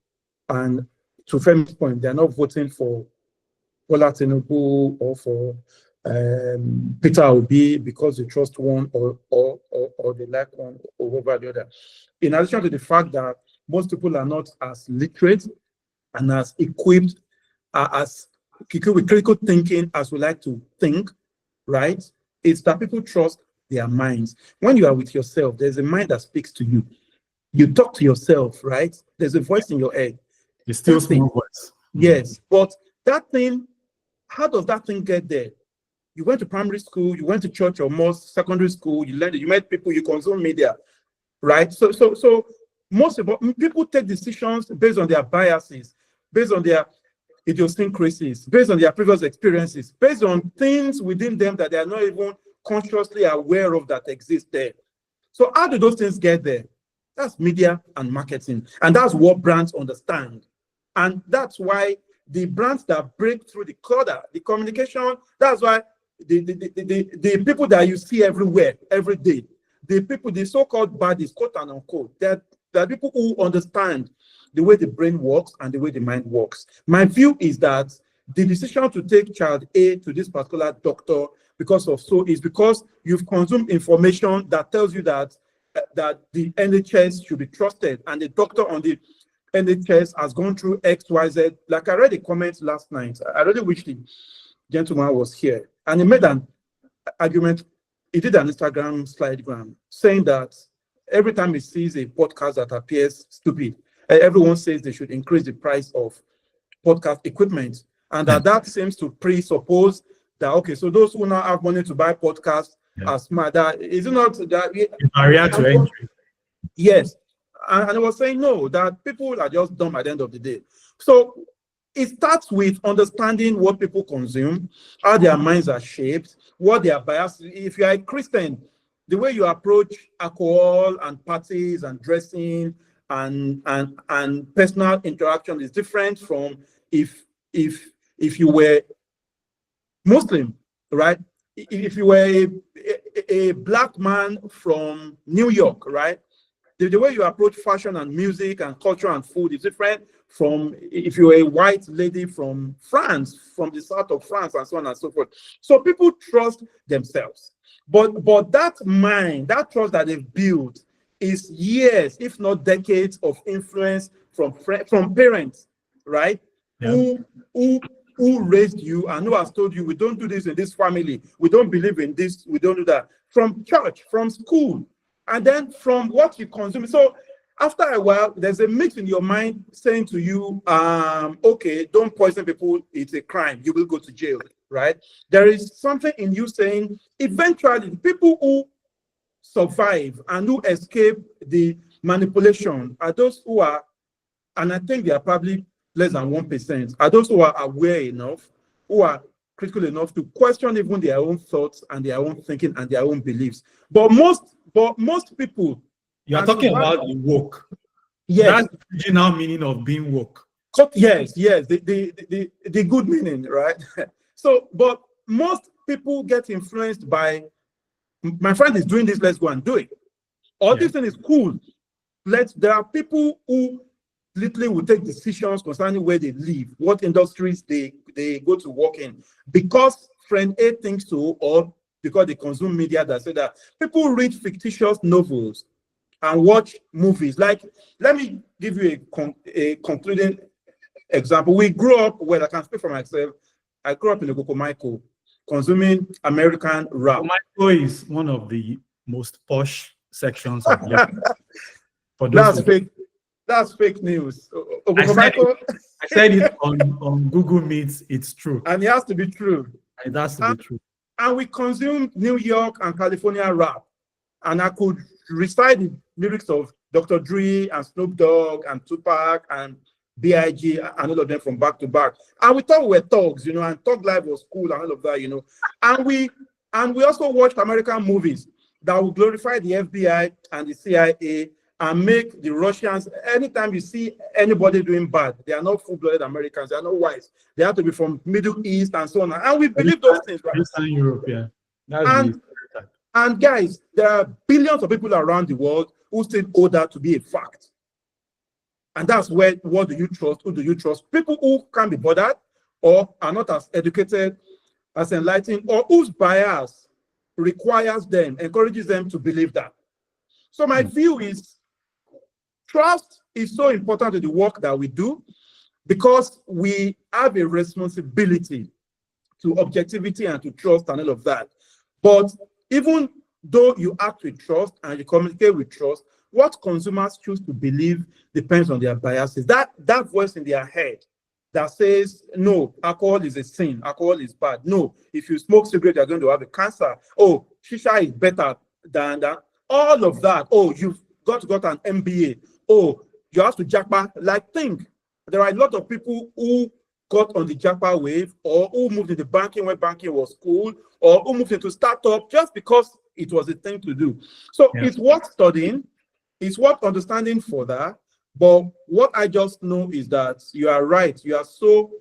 And to Femi's point, they're not voting for Bola Tinubu or for Peter Obi because they trust one or they like one over the other. In addition to the fact that most people are not as literate and as equipped as with critical thinking as we like to think, right? It's that people trust their minds. When you are with yourself, there's a mind that speaks to you. You talk to yourself, right? There's a voice in your head. It's still small voice. Yes, but that thing, how does that thing get there? You went to primary school, you went to church or mosque, secondary school, you learned, you met people, you consume media, right? So most people take decisions based on their biases, based on their idiosyncrasies, based on their previous experiences, based on things within them that they are not even consciously aware of that exist there. So how do those things get there? That's media and marketing. And that's what brands understand. And that's why the brands that break through the clutter, the communication, that's why the people that you see everywhere, every day, the people, the so-called baddies, quote and unquote, they're people who understand the way the brain works and the way the mind works. My view is that the decision to take child A to this particular doctor because of so is because you've consumed information that tells you that the NHS should be trusted and the doctor on the NHS has gone through X, Y, Z. Like I read a comment last night. I really wish the gentleman was here. And he made an argument. He did an Instagram slidegram saying that every time he sees a podcast that appears stupid, everyone says they should increase the price of podcast equipment. And that seems to presuppose that, okay, so those who now have money to buy podcasts are smart. Is it not that? Barrier to entry. Yes. And I was saying, no, that people are just dumb at the end of the day. So it starts with understanding what people consume, how their minds are shaped, what their biases. If you are a Christian, the way you approach alcohol and parties and dressing and personal interaction is different from if you were Muslim, right? If you were a black man from New York, right? The way you approach fashion and music and culture and food is different from if you're a white lady from France, from the south of France, and so on and so forth. So people trust themselves. But that mind, that trust that they've built is years, if not decades, of influence from parents, right? Yeah. Who raised you and who has told you, we don't do this in this family, we don't believe in this, we don't do that. From church, from school, and then from what you consume. So after a while, there's a mix in your mind saying to you, okay, don't poison people, it's a crime, you will go to jail, right? There is something in you saying, eventually, people who survive and who escape the manipulation are those who are, and I think they are probably less than 1%, are those who are aware enough, who are critical enough to question even their own thoughts and their own thinking and their own beliefs. But most people, you are talking about the woke. Yes, that's the original meaning of being woke. Yes, the good meaning, right? So, but most people get influenced by, my friend is doing this, let's go and do it. All this thing is cool. There are people who literally will take decisions concerning where they live, what industries they go to work in, because friend A thinks so, or because they consume media that say that. People read fictitious novels and watch movies. Like, let me give you a concluding example. We grew up, well, I can speak for myself. I grew up in the Michael, consuming American rap. Michael is one of the most posh sections of That's fake news. I said it on Google Meets. It's true. And it has to be true. It has to be true. And we consumed New York and California rap. And I could recite the lyrics of Dr. Dre and Snoop Dogg and Tupac and B.I.G. and all of them from back to back. And we thought we were thugs, you know, and Thug Life was cool and all of that, you know. And we also watched American movies that would glorify the FBI and the CIA and make the Russians, anytime you see anybody doing bad, they are not full-blooded Americans, they are not whites. They have to be from Middle East and so on. And we believe those things, right? Eastern Europe, yeah. And guys, there are billions of people around the world who still owe that to be a fact. And that's where, what do you trust? Who do you trust? People who can't be bothered or are not as educated, as enlightened, or whose bias requires them, encourages them to believe that. So my view is trust is so important to the work that we do because we have a responsibility to objectivity and to trust and all of that. But even though you act with trust and you communicate with trust, what consumers choose to believe depends on their biases. That voice in their head that says, no, alcohol is a sin, alcohol is bad. No, if you smoke cigarette, you're going to have a cancer. Oh, shisha is better than that. All of that. Oh, you've got an MBA. Oh, you have to japa. Like, think. There are a lot of people who got on the japa wave or who moved into banking when banking was cool or who moved into startup just because it was a thing to do. So it's worth studying. It's worth understanding further. But what I just know is that you are right. You are so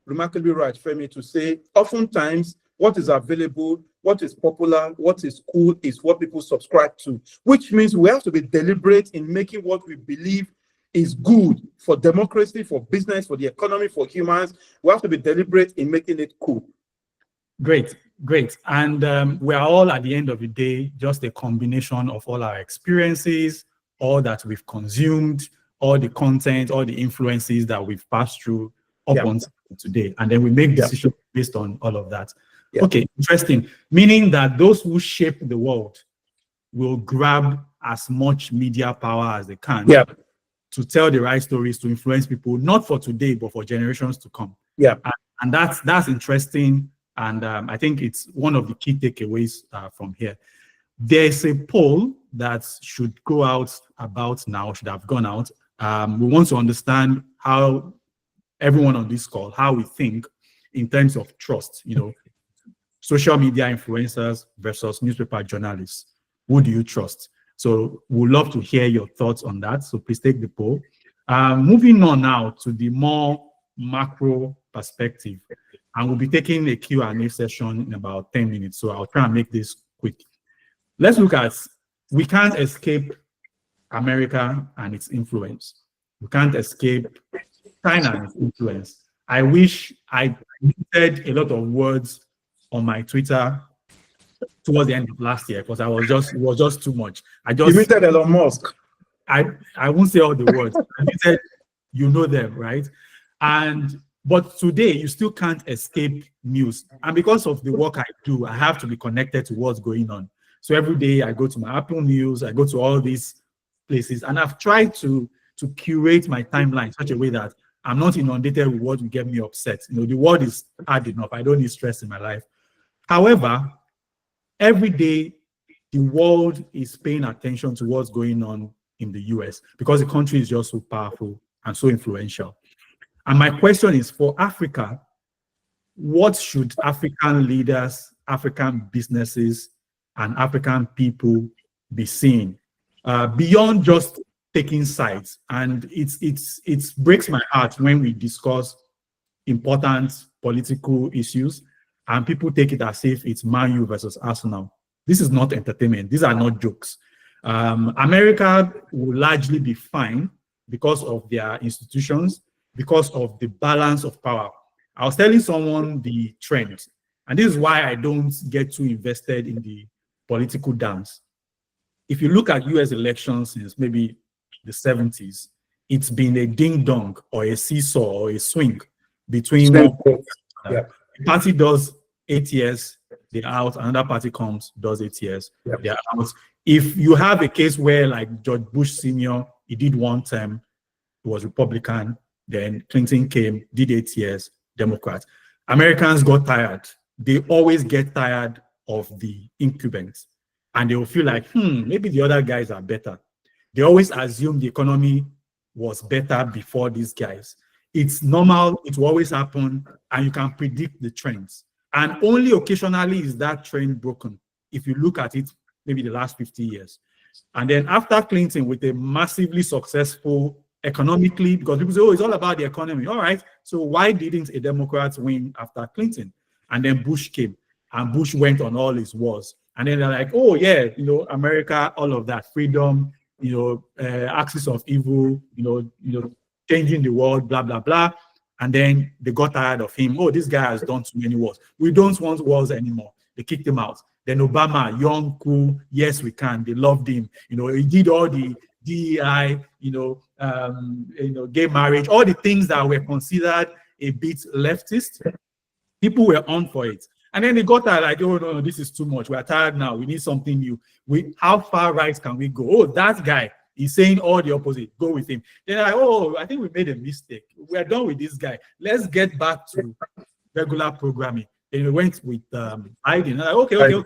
remarkably right, Femi, to say oftentimes what is available, what is popular, what is cool is what people subscribe to, which means we have to be deliberate in making what we believe is good for democracy, for business, for the economy, for humans. We have to be deliberate in making it cool. Great. And we are all, at the end of the day, just a combination of all our experiences, all that we've consumed, all the content, all the influences that we've passed through up until today. And then we make decisions based on all of that. Okay, interesting. Meaning that those who shape the world will grab as much media power as they can to tell the right stories, to influence people, not for today, but for generations to come. And that's interesting. And I think it's one of the key takeaways from here. There's a poll that should go out about now, should have gone out. We want to understand how everyone on this call, how we think in terms of trust, you know, social media influencers versus newspaper journalists. Who do you trust? So we'd love to hear your thoughts on that. So please take the poll. Moving on now to the more macro perspective. And we'll be taking a Q&A session in about 10 minutes. So I'll try and make this quick. Let's look at, we can't escape America and its influence. We can't escape China and its influence. I wish I said a lot of words on my Twitter towards the end of last year because it was just too much. You tweeted Elon Musk. I won't say all the words. I said, you know them, right? But today you still can't escape news. And because of the work I do, I have to be connected to what's going on. So every day I go to my Apple News, I go to all these places, and I've tried to curate my timeline in such a way that I'm not inundated with what will get me upset. You know, the world is hard enough. I don't need stress in my life. However, every day the world is paying attention to what's going on in the US because the country is just so powerful and so influential. And my question is, for Africa, what should African leaders, African businesses, and African people be seeing beyond just taking sides? And it breaks my heart when we discuss important political issues and people take it as if it's Man U versus Arsenal. This is not entertainment. These are not jokes. America will largely be fine because of their institutions, because of the balance of power. I was telling someone the trend, and this is why I don't get too invested in the political dance. If you look at US elections since maybe the 70s, it's been a ding-dong or a seesaw or a swing between one the party does 8 years, they're out, another party comes, does 8 years, they're out. If you have a case where, like George Bush Sr., he did one term, he was Republican, then Clinton came, did 8 years, Democrat. Americans got tired. They always get tired of the incumbents. And they will feel like, maybe the other guys are better. They always assume the economy was better before these guys. It's normal, it will always happen, and you can predict the trends. And only occasionally is that trend broken, if you look at it, maybe the last 50 years. And then after Clinton, with a massively successful economically, because people say, oh, it's all about the economy. All right, so why didn't a Democrat win after Clinton? And then Bush came, and Bush went on all his wars. And then they're like, oh yeah, America, all of that, freedom, axis of evil, changing the world, blah, blah, blah. And then they got tired of him. Oh, this guy has done too many wars. We don't want wars anymore. They kicked him out. Then Obama, young, cool, yes, we can. They loved him. He did all the DEI, gay marriage, all the things that were considered a bit leftist. People were on for it. And then they got tired, like, oh, no, this is too much. We're tired now. We need something new. How far right can we go? Oh, that guy is saying all the opposite. Go with him. Then I think we made a mistake. We're done with this guy. Let's get back to regular programming. And we went with Biden. Like, okay.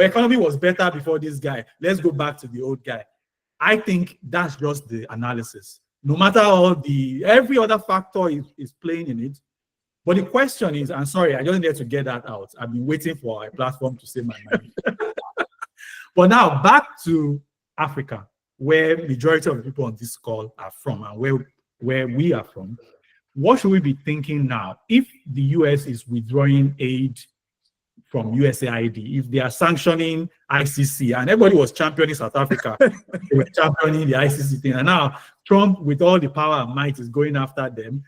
Economy was better before this guy. Let's go back to the old guy. I think that's just the analysis. No matter every other factor is playing in it. But the question is, I'm sorry, I just needed to get that out. I've been waiting for a platform to say my mind. But now back to Africa, where majority of the people on this call are from and where we are from. What should we be thinking now? If the US is withdrawing aid from USAID, if they are sanctioning ICC, and everybody was championing South Africa, they were championing the ICC thing, and now Trump, with all the power and might, is going after them.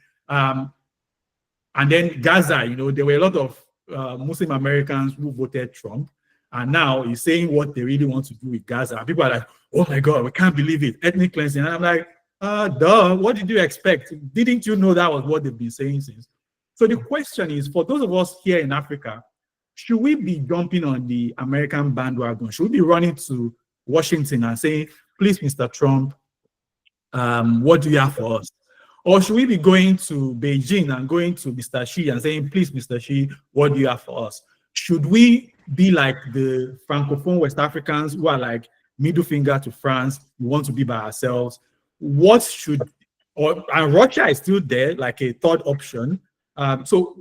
And then Gaza, there were a lot of Muslim Americans who voted Trump, and now he's saying what they really want to do with Gaza. And people are like, oh my God, we can't believe it, ethnic cleansing. And I'm like, duh, what did you expect? Didn't you know that was what they've been saying since? So the question is, for those of us here in Africa, should we be jumping on the American bandwagon? Should we be running to Washington and saying, please, Mr. Trump, what do you have for us? Or should we be going to Beijing and going to Mr. Xi and saying, please, Mr. Xi, what do you have for us? Should we be like the Francophone West Africans who are like middle finger to France, we want to be by ourselves? And Russia is still there, like a third option. So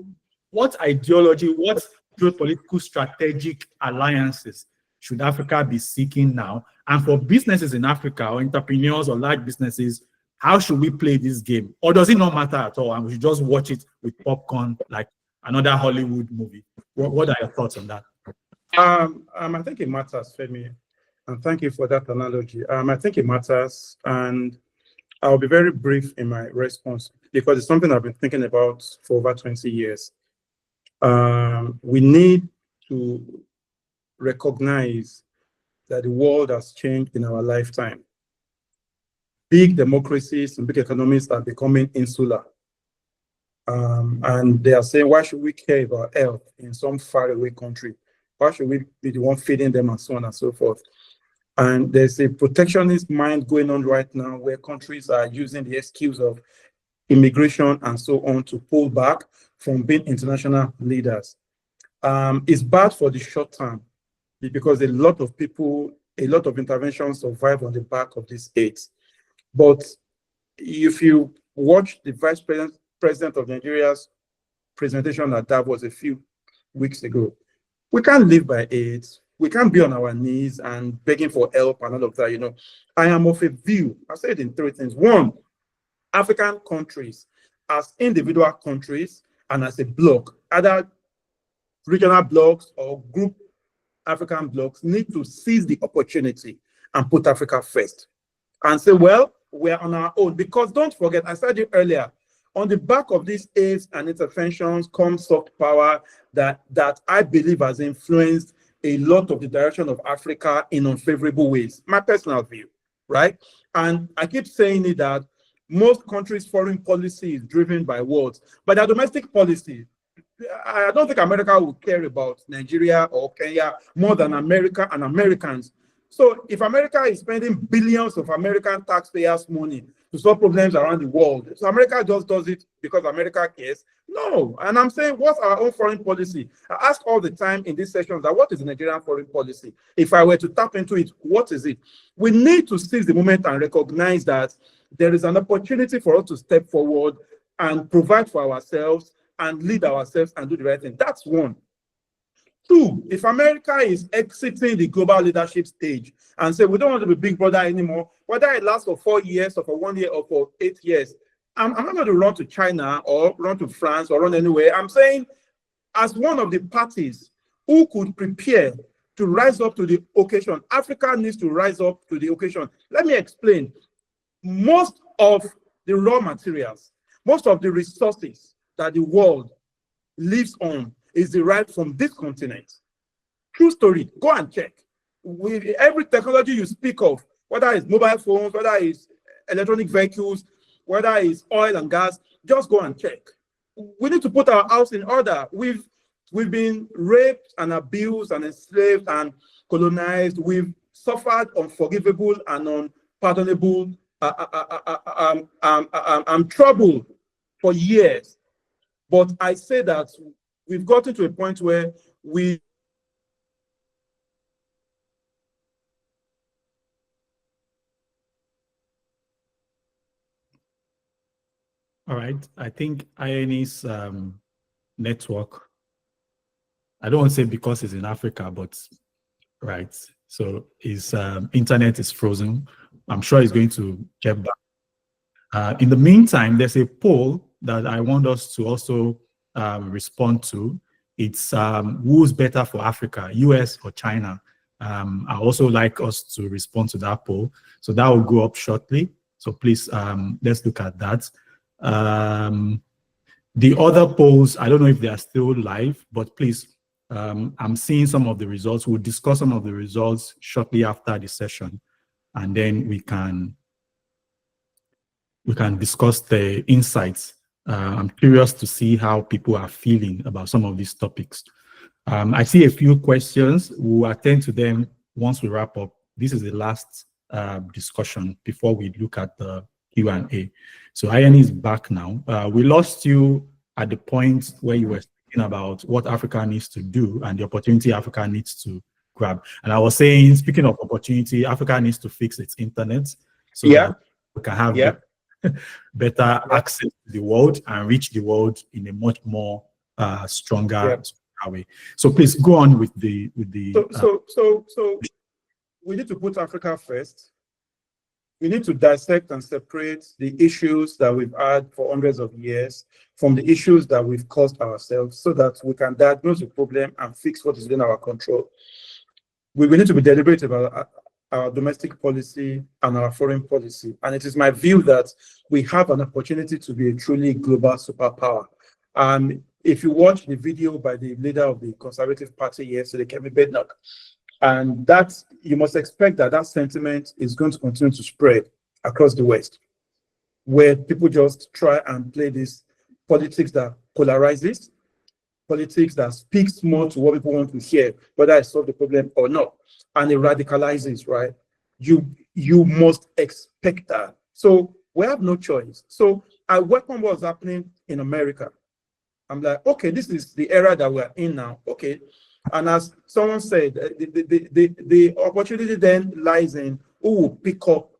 what ideology, what geopolitical strategic alliances should Africa be seeking now? And for businesses in Africa, or entrepreneurs or large businesses, how should we play this game? Or does it not matter at all, and we should just watch it with popcorn like another Hollywood movie? What are your thoughts on that? I think it matters, Femi, and thank you for that analogy. I think it matters, and I'll be very brief in my response because it's something I've been thinking about for over 20 years. We need to recognize that the world has changed in our lifetime. Big democracies and big economies are becoming insular. And they are saying, why should we care about health in some faraway country? Why should we be the one feeding them and so on and so forth? And there's a protectionist mind going on right now where countries are using the excuse of immigration and so on to pull back from being international leaders. It's bad for the short term because a lot of people, a lot of interventions survive on the back of these aids. But if you watch the Vice President of Nigeria's presentation at Davos a few weeks ago, we can't live by AIDS. We can't be on our knees and begging for help and all of that. I am of a view, I said in three things. One, African countries as individual countries and as a bloc, either regional blocs or group African blocs, need to seize the opportunity and put Africa first and say, well, we're on our own. Because don't forget, I said it earlier, on the back of these aids and interventions comes soft power that I believe has influenced a lot of the direction of Africa in unfavorable ways. My personal view, right? And I keep saying it that most countries' foreign policy is driven by words, but their domestic policy, I don't think America would care about Nigeria or Kenya more than America and Americans. So if America is spending billions of American taxpayers' money to solve problems around the world. So America just does it because America cares. No. And I'm saying, what's our own foreign policy? I ask all the time in these sessions that what is the Nigerian foreign policy? If I were to tap into it, what is it? We need to seize the moment and recognize that there is an opportunity for us to step forward and provide for ourselves and lead ourselves and do the right thing. That's one. Two, if America is exiting the global leadership stage and say we don't want to be big brother anymore, whether it lasts for 4 years or for 1 year or for 8 years, I'm not going to run to China or run to France or run anywhere. I'm saying, as one of the parties who could prepare to rise up to the occasion, Africa needs to rise up to the occasion. Let me explain. Most of the raw materials, most of the resources that the world lives on is derived from this continent. True story. Go and check. With every technology you speak of, whether it's mobile phones, whether it's electronic vehicles, whether it's oil and gas, just go and check. We need to put our house in order. We've been raped and abused and enslaved and colonized. We've suffered unforgivable and unpardonable trouble for years. But I say that we've gotten to a point where we All right. I think Ayeni's network, I don't want to say because it's in Africa, but right. So his internet is frozen. I'm sure he's going to get back. In the meantime, there's a poll that I want us to also respond to. It's who's better for Africa, US or China? I also like us to respond to that poll. So that will go up shortly. So please, let's look at that. The other polls, I don't know if they are still live, but please, I'm seeing some of the results. We'll discuss some of the results shortly after the session, and then we can discuss the insights. I'm curious to see how people are feeling about some of these topics. I see a few questions. We'll attend to them once we wrap up. This is the last discussion before we look at the Q&A. So Ayeni is back now. We lost you at the point where you were speaking about what Africa needs to do and the opportunity Africa needs to grab. And I was saying, speaking of opportunity, Africa needs to fix its internet so that we can have better access to the world and reach the world in a much more stronger way. So please go on with the So we need to put Africa first. We need to dissect and separate the issues that we've had for hundreds of years from the issues that we've caused ourselves so that we can diagnose the problem and fix what is within our control. We need to be deliberate about our domestic policy and our foreign policy. And it is my view that we have an opportunity to be a truly global superpower. If you watch the video by the leader of the Conservative Party yesterday, Kemi Badenoch, and that you must expect that sentiment is going to continue to spread across the West, where people just try and play this politics that polarizes, politics that speaks more to what people want to hear, whether I solve the problem or not, and it radicalizes, right? You must expect that. So we have no choice. So I welcome what's happening in America. I'm like, okay, this is the era that we're in now. Okay. And as someone said, the opportunity then lies in who will pick up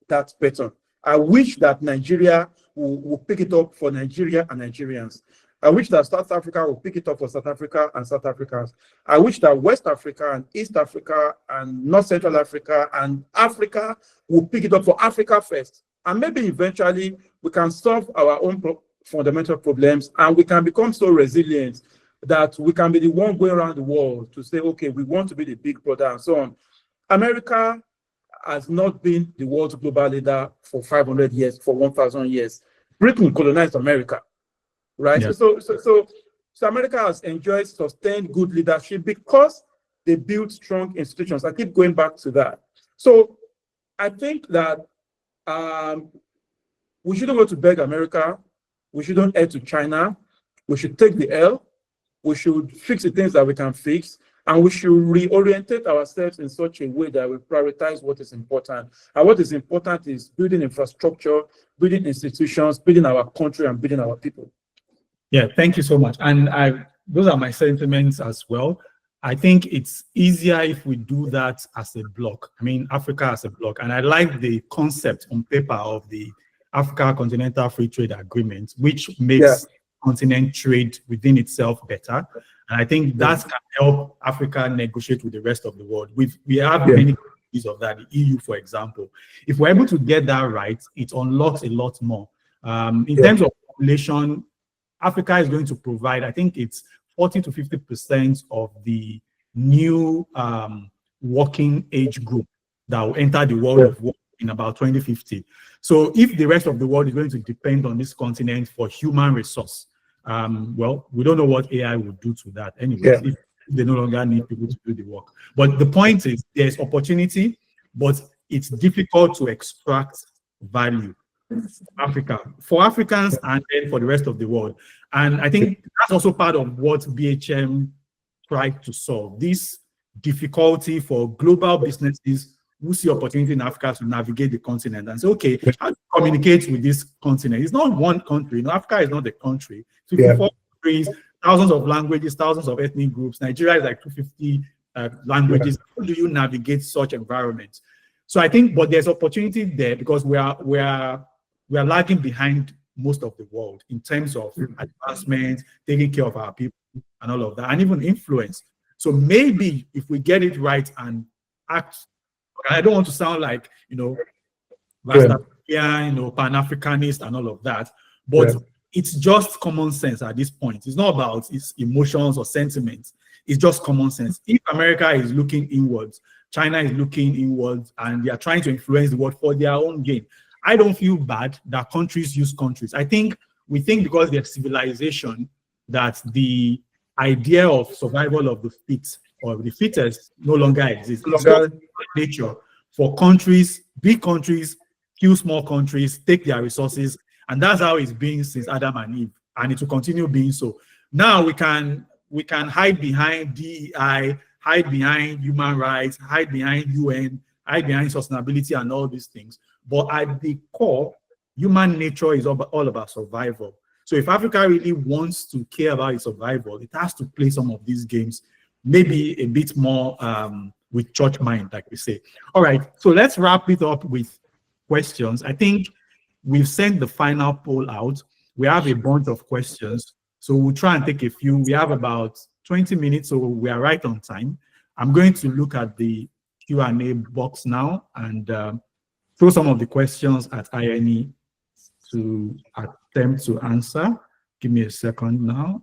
that baton. I wish that Nigeria will pick it up for Nigeria and Nigerians. I wish that South Africa will pick it up for South Africa and South Africans. I wish that West Africa and East Africa and North Central Africa and Africa will pick it up for Africa first. And maybe eventually we can solve our own fundamental problems and we can become so resilient that we can be the one going around the world to say, okay, we want to be the big brother and so on. America has not been the world's global leader for 500 years, for 1,000 years. Britain colonized America, right? Yeah. So America has enjoyed sustained good leadership because they built strong institutions. I keep going back to that. So I think that we shouldn't go to beg America. We shouldn't head to China. We should take the L. We should fix the things that we can fix. And we should reorientate ourselves in such a way that we prioritize what is important. And what is important is building infrastructure, building institutions, building our country, and building our people. Yeah, thank you so much. And those are my sentiments as well. I think it's easier if we do that as a bloc. I mean, Africa as a bloc. And I like the concept on paper of the Africa Continental Free Trade Agreement, which makes continent trade within itself better. And I think that can help Africa negotiate with the rest of the world. We have many copies of that, the EU, for example. If we're able to get that right, it unlocks a lot more. In terms of population, Africa is going to provide, I think it's 40 to 50% of the new working age group that will enter the world of work in about 2050. So if the rest of the world is going to depend on this continent for human resource, well, we don't know what AI will do to that anyway, if they no longer need people to do the work. But the point is, there's opportunity, but it's difficult to extract value. Africa, for Africans and then for the rest of the world. And I think that's also part of what BHM tried to solve, this difficulty for global businesses who see opportunity in Africa to navigate the continent and say, okay, how to communicate with this continent? It's not one country. Africa is not a country. 54 countries, thousands of languages, thousands of ethnic groups. Nigeria is like 250 languages. How do you navigate such environments? So I think, but there's opportunity there because we are lagging behind most of the world in terms of advancement, taking care of our people and all of that, and even influence. So maybe if we get it right and act, I don't want to sound like, Pan-Africanist and all of that, but it's just common sense at this point. It's not about its emotions or sentiments. It's just common sense. If America is looking inwards, China is looking inwards, and they are trying to influence the world for their own gain, I don't feel bad that countries use countries. I think we think because they're civilization that the idea of survival of the fit or the fittest no longer exists. It's not nature for countries, big countries, few small countries, take their resources, and that's how it's been since Adam and Eve, and it will continue being so. Now we can hide behind DEI, hide behind human rights, hide behind UN, hide behind sustainability and all these things. But at the core, human nature is all about survival. So if Africa really wants to care about its survival, it has to play some of these games, maybe a bit more with church mind, like we say. All right, so let's wrap it up with questions. I think we've sent the final poll out. We have a bunch of questions, so we'll try and take a few. We have about 20 minutes, so we are right on time. I'm going to look at the Q&A box now and throw some of the questions at Ayeni to attempt to answer. Give me a second now.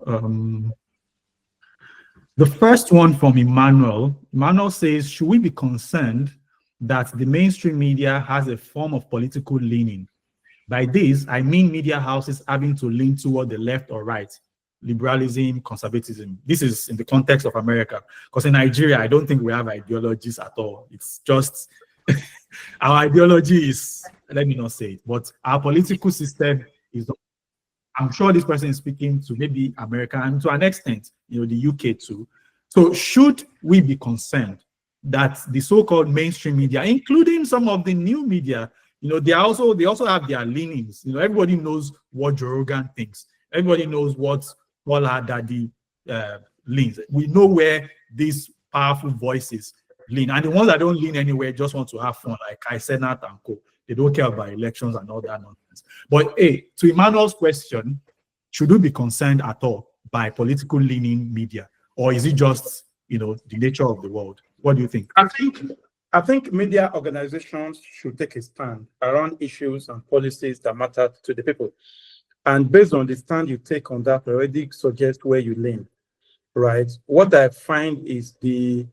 The first one from Emmanuel. Emmanuel says, should we be concerned that the mainstream media has a form of political leaning? By this, I mean media houses having to lean toward the left or right, liberalism, conservatism. This is in the context of America. Because in Nigeria, I don't think we have ideologies at all. It's just our ideology is, let me not say it, but our political system is not. I'm sure this person is speaking to maybe America and to an extent, the UK too. So should we be concerned that the so-called mainstream media, including some of the new media, they also have their leanings. Everybody knows what Joe Rogan thinks. Everybody knows what Paula Daddy leans. We know where these powerful voices lean, and the ones that don't lean anywhere just want to have fun, like Kai Senat and co. They don't care about elections and all that nonsense. But hey, to Emmanuel's question, should we be concerned at all by political leaning media, or is it just the nature of the world? What do you think? I think media organizations should take a stand around issues and policies that matter to the people, and based on the stand you take on that, already suggest where you lean, right? What I find is people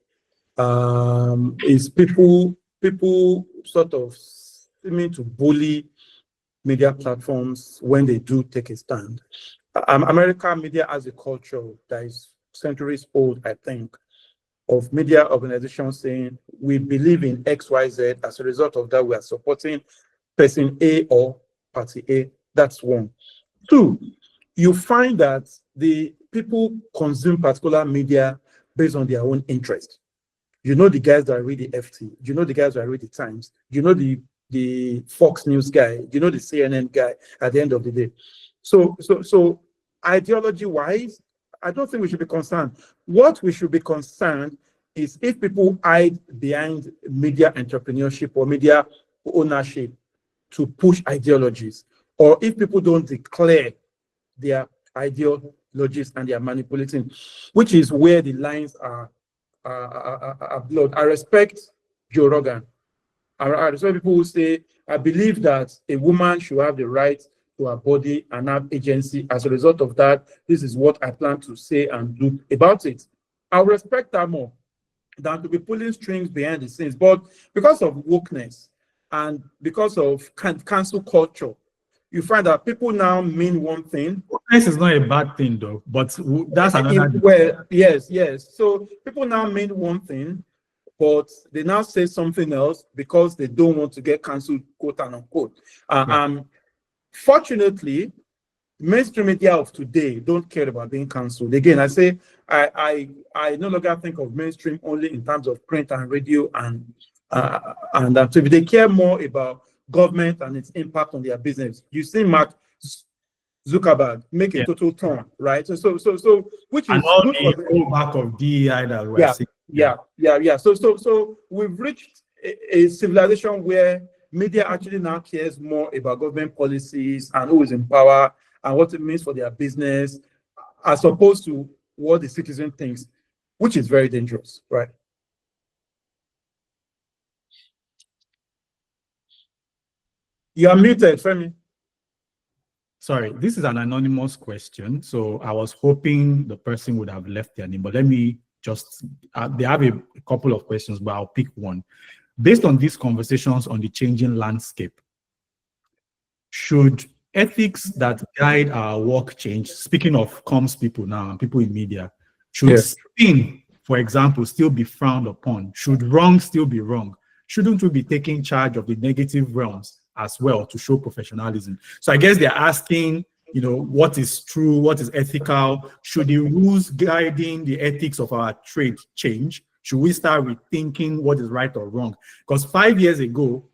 sort of seeming to bully media platforms when they do take a stand. American media has a culture that is centuries old, I think, of media organizations saying we believe in XYZ. As a result of that, we are supporting person A or party A. That's one. Two, you find that the people consume particular media based on their own interest. You know the guys that read the FT, you know the guys that read the Times, you know the Fox News guy, you know the CNN guy at the end of the day. So ideology-wise, I don't think we should be concerned. What we should be concerned is if people hide behind media entrepreneurship or media ownership to push ideologies, or if people don't declare their ideologies and they are manipulating, which is where the lines are blurred. I respect Joe Rogan. I respect people who say, I believe that a woman should have the right to her body and have agency. As a result of that, this is what I plan to say and do about it. I respect that more than to be pulling strings behind the scenes. But because of wokeness and because of cancel culture, you find that people now mean one thing. Wokeness is not a bad thing, though, but that's another. Well, yes. So people now mean one thing, but they now say something else because they don't want to get cancelled, quote and unquote. Fortunately, mainstream media of today don't care about being cancelled. Again, I say I no longer think of mainstream only in terms of print and radio and so if they care more about government and its impact on their business. You see Mark Zuckerberg make a total turn, right? So which is all good for the back of DEI that we're seeing. Yeah. So we've reached a civilization where media actually now cares more about government policies and who is in power and what it means for their business, as opposed to what the citizen thinks, which is very dangerous, right? You are muted, Femi. Sorry, this is an anonymous question, so I was hoping the person would have left their name, but let me just, they have a couple of questions, but I'll pick one. Based on these conversations on the changing landscape, should ethics that guide our work change? Speaking of comms people now and people in media, should spin, for example, still be frowned upon? Should wrong still be wrong? Shouldn't we be taking charge of the negative realms as well to show professionalism? So I guess they're asking, what is true, what is ethical? Should the rules guiding the ethics of our trade change? Should we start rethinking what is right or wrong? Because 5 years ago,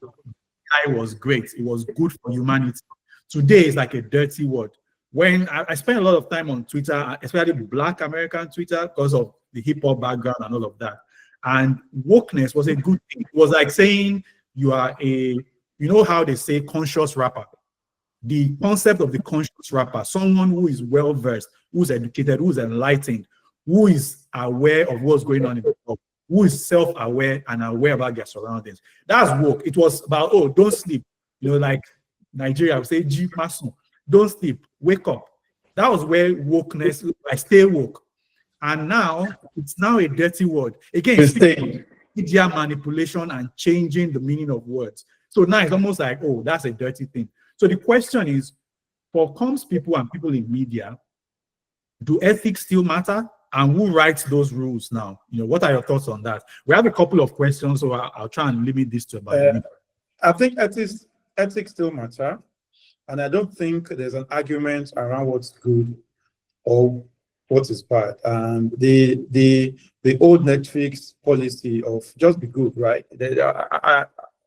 AI was great. It was good for humanity. Today, it's like a dirty word. When I spent a lot of time on Twitter, especially Black American Twitter, because of the hip hop background and all of that. And wokeness was a good thing. It was like saying you are how they say conscious rapper. The concept of the conscious rapper, someone who is well-versed, who's educated, who's enlightened, who is aware of what's going on in the world, who is self-aware and aware about their surroundings. That's woke. It was about, don't sleep. Like Nigeria would say, G Mason, don't sleep, wake up. That was where wokeness, I stay woke. And now, it's now a dirty word. Again, media manipulation and changing the meaning of words. So now it's almost like, that's a dirty thing. So the question is, for comms people and people in media, do ethics still matter? And who writes those rules now? What are your thoughts on that? We have a couple of questions, so I'll try and limit this to about a minute. I think ethics still matter. And I don't think there's an argument around what's good or what is bad. And the old Netflix policy of just be good, right?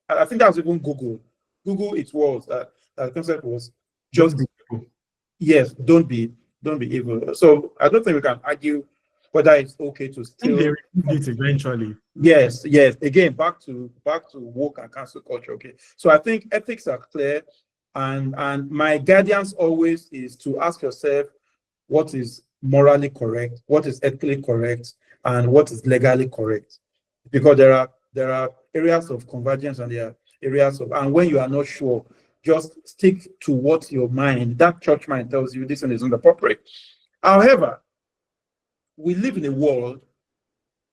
I think that was even Google. It was the concept was just be good. Yes, don't be evil. So I don't think we can argue whether it's okay to still. They removed it eventually. Yes. Again, back to woke and cancel culture. Okay. So I think ethics are clear, and my guidance always is to ask yourself what is morally correct, what is ethically correct, and what is legally correct. Because there are areas of convergence and there are areas of, and when you are not sure, just stick to what your mind, that church mind tells you this one is not appropriate. However, we live in a world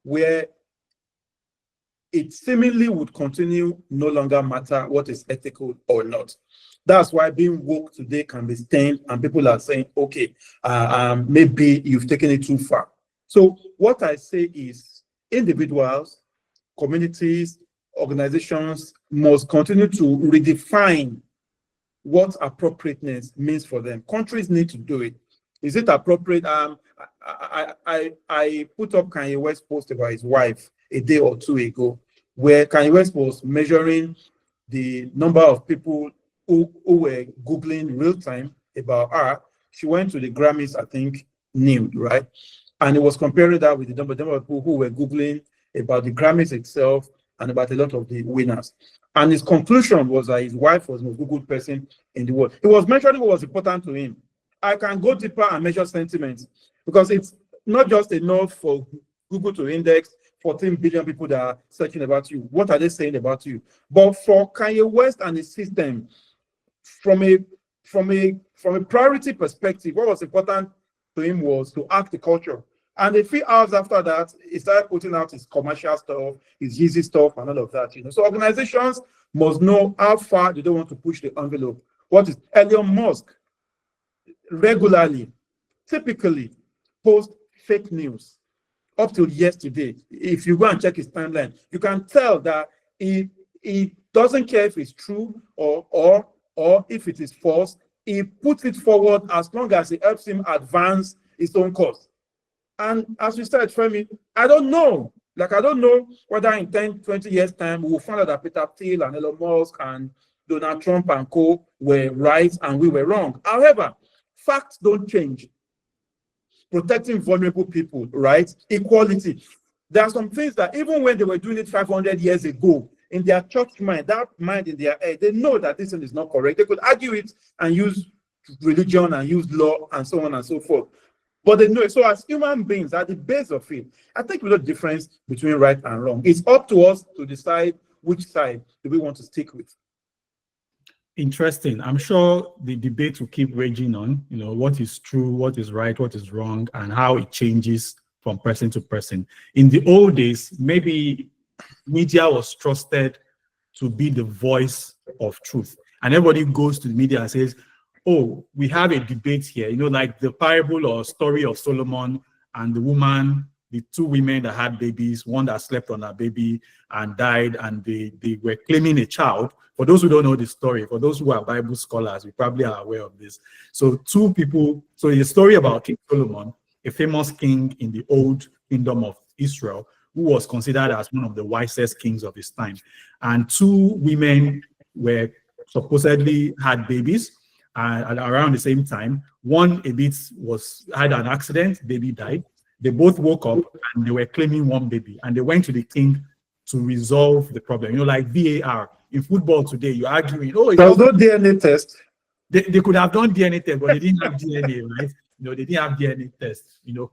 where it seemingly would continue no longer matter what is ethical or not. That's why being woke today can be stained and people are saying, okay, maybe you've taken it too far. So what I say is individuals, communities, organizations must continue to redefine what appropriateness means for them. Countries need to do it. Is it appropriate? I put up Kanye West post about his wife a day or two ago, where Kanye West was measuring the number of people who were Googling real time about her. She went to the Grammys, I think, nude, right? And it was comparing that with the number of people who were Googling about the Grammys itself and about a lot of the winners. And his conclusion was that his wife was the most Googled person in the world. He was mentioning what was important to him. I can go deeper and measure sentiments, because it's not just enough for Google to index 14 billion people that are searching about you. What are they saying about you? But for Kanye West and his system, from a priority perspective, what was important to him was to act the culture. And a few hours after that, he started putting out his commercial stuff, his Yeezy stuff, and all of that. So organizations must know how far they don't want to push the envelope. What is Elon Musk regularly, typically post fake news up till yesterday. If you go and check his timeline, you can tell that he doesn't care if it's true or if it is false. He puts it forward as long as it helps him advance his own cause. And as we said, Femi, I don't know. I don't know whether in 10, 20 years' time, we will find out that Peter Thiel and Elon Musk and Donald Trump and co were right and we were wrong. However, facts don't change. Protecting vulnerable people, right? Equality. There are some things that even when they were doing it 500 years ago, in their church mind, that mind in their head, they know that this thing is not correct. They could argue it and use religion and use law and so on and so forth. But they know it. So as human beings, at the base of it, I think there's no difference between right and wrong. It's up to us to decide which side do we want to stick with. Interesting. I'm sure the debate will keep raging on, what is true, what is right, what is wrong, and how it changes from person to person. In the old days, maybe media was trusted to be the voice of truth. And everybody goes to the media and says, oh, we have a debate here, like the parable or story of Solomon and the two women that had babies, one that slept on her baby and died, and they were claiming a child. For those who don't know the story, for those who are Bible scholars, we probably are aware of this. So two people, so the story about King Solomon, a famous king in the old kingdom of Israel, who was considered as one of the wisest kings of his time. And two women were supposedly had babies at around the same time. One had an accident, baby died. They both woke up and they were claiming one baby, and they went to the king to resolve the problem. Like VAR in football today, you're arguing, there was no DNA test. They could have done DNA test, but they didn't have DNA, right? They didn't have DNA test.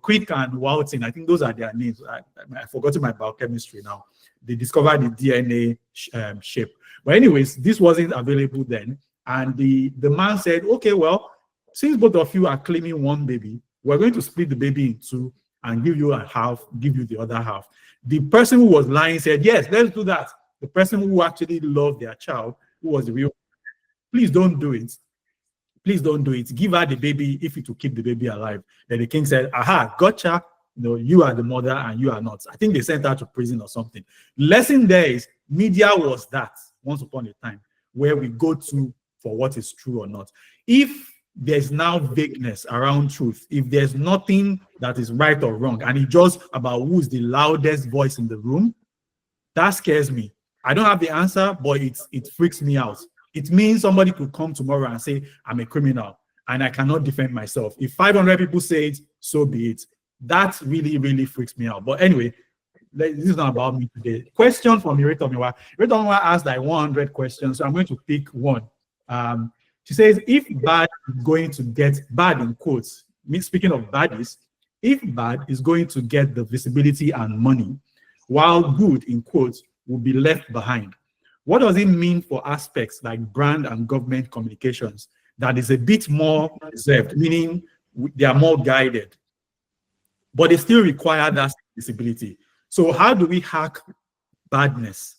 Quick and Walton, I think those are their names. I forgot my biochemistry now. They discovered the DNA shape. But anyways, this wasn't available then. And the man said, okay, well, since both of you are claiming one baby, we're going to split the baby in two and give you a half, give you the other half. The person who was lying said, yes, let's do that. The person who actually loved their child, who was the real, please don't do it. Please don't do it. Give her the baby if it will keep the baby alive. Then the king said, aha, gotcha. You are the mother and you are not. I think they sent her to prison or something. Lesson there is media was that once upon a time where we go to for what is true or not. If there's now vagueness around truth, if there's nothing that is right or wrong, and it's just about who's the loudest voice in the room, that scares me. I don't have the answer, but it freaks me out. It means somebody could come tomorrow and say, I'm a criminal and I cannot defend myself. If 500 people say it, so be it. That really, really freaks me out. But anyway, this is not about me today. Question from Iretomiwa. Iretomiwa asked like 100 questions, so I'm going to pick one. She says, if bad is going to get bad in quotes, speaking of baddies, if bad is going to get the visibility and money, while good in quotes will be left behind, what does it mean for aspects like brand and government communications that is a bit more reserved, meaning they are more guided, but they still require that visibility? So how do we hack badness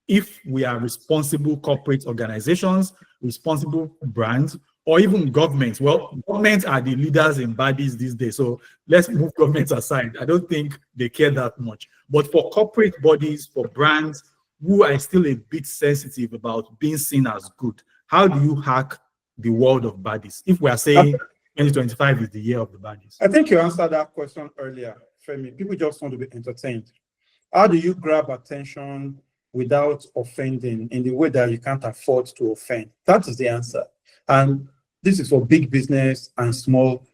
if we are responsible corporate organizations, responsible brands, or even governments? Well, governments are the leaders in baddies these days, so let's move governments aside. I don't think they care that much. But for corporate bodies, for brands who are still a bit sensitive about being seen as good, how do you hack the world of baddies? If we are saying 2025 is the year of the baddies? I think you answered that question earlier, Femi. People just want to be entertained. How do you grab attention without offending in the way that you can't afford to offend? That is the answer. And this is for big business and small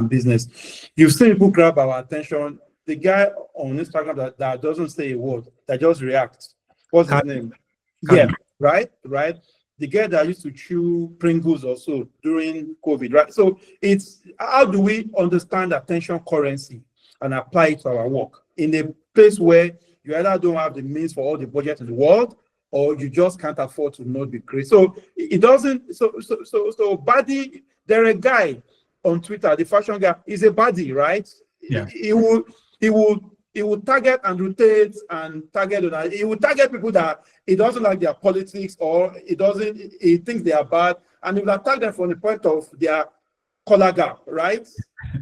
business. You've seen people grab our attention. The guy on Instagram that doesn't say a word, that just reacts. What's his name? Yeah, right. The guy that used to chew Pringles also during COVID, right? So it's how do we understand attention currency and apply it to our work in a place where you either don't have the means for all the budget in the world, or you just can't afford to not be crazy. So it doesn't. So Baddie, there's a guy on Twitter, the fashion guy, is a Baddie, right? Yeah. He will target and rotate and target. He will target people that he doesn't like their politics, or he thinks they are bad, and he will attack them from the point of their color gap, right?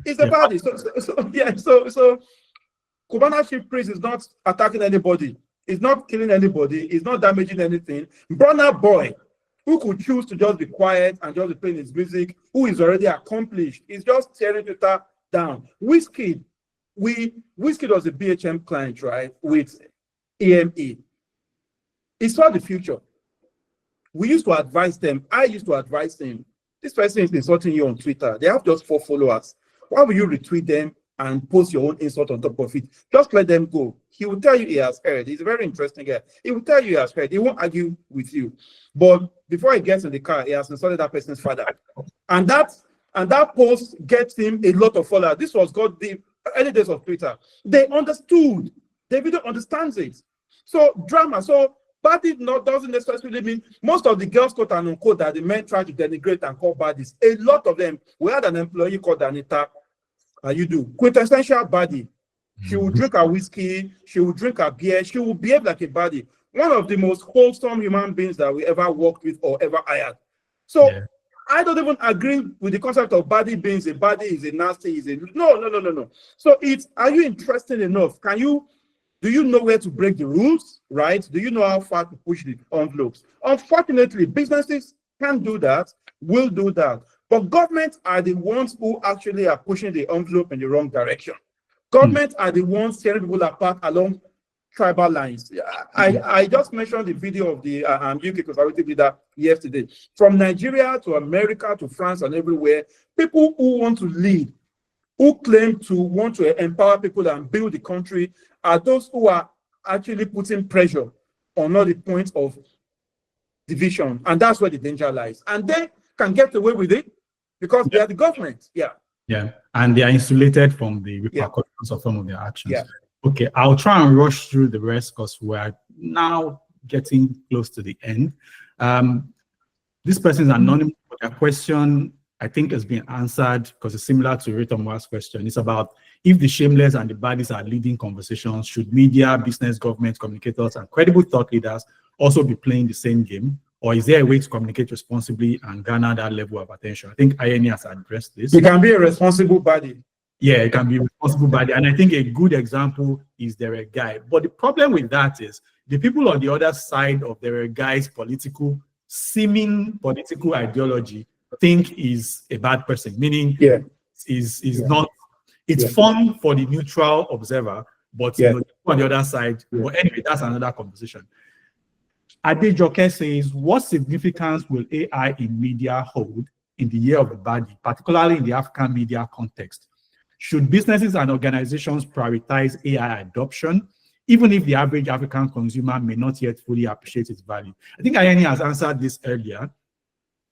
It's a Baddie. So Cubana Chief Priest is not attacking anybody. He's not killing anybody. He's not damaging anything. Burna Boy, who could choose to just be quiet and just be playing his music, who is already accomplished, is just tearing Twitter down. Wizkid was a BHM client, right, with AME. He saw the future. We used to advise them. I used to advise them. This person is insulting you on Twitter. They have just 4 followers. Why will you retweet them and post your own insult on top of it? Just let them go. He will tell you he has heard. He's a very interesting guy. He will tell you he has heard. He won't argue with you. But before he gets in the car, he has insulted that person's father. And that post gets him a lot of followers. This was God the early days of Twitter. They understood. Davido understands it. So drama. So Baddie doesn't necessarily mean most of the girls, quote and unquote, that the men try to denigrate and call baddies. A lot of them. We had an employee called Anita. You do quintessential Baddie. She will drink her whiskey. She will drink her beer. She will behave like a Baddie. One of the most wholesome human beings that we ever worked with or ever hired. So yeah. I don't even agree with the concept of Baddie being a Baddie is a nasty, no. So it's, are you interested enough? Do you know where to break the rules, right? Do you know how far to push the envelopes? Unfortunately, businesses can't do that, will do that. But governments are the ones who actually are pushing the envelope in the wrong direction. Governments are the ones tearing people apart along tribal lines. I just mentioned the video of the UK conservative leader yesterday. From Nigeria to America to France and everywhere, people who want to lead, who claim to want to empower people and build the country, are those who are actually putting pressure on all the points of division. And that's where the danger lies. And they can get away with it because they are the government. Yeah, and they are insulated from the repercussions of some of their actions. Yeah. Okay, I'll try and rush through the rest because we're now getting close to the end. This person is anonymous, but their question, I think, has been answered because it's similar to Ritomwa's question. It's about if the shameless and the baddies are leading conversations, should media, business, government, communicators, and credible thought leaders also be playing the same game? Or is there a way to communicate responsibly and garner that level of attention? I think Ayeni has addressed this. You can be a responsible Baddie. Yeah, it can be a responsible Baddie. And I think a good example is there a guy. But the problem with that is the people on the other side of there a guy's seeming political ideology think is a bad person, meaning is not, it's fun for the neutral observer, but you know, on the other side, but anyway, that's another conversation. Adejoke says, what significance will AI in media hold in the year of the Baddie, particularly in the African media context? Should businesses and organizations prioritize AI adoption, even if the average African consumer may not yet fully appreciate its value? I think Ayeni has answered this earlier.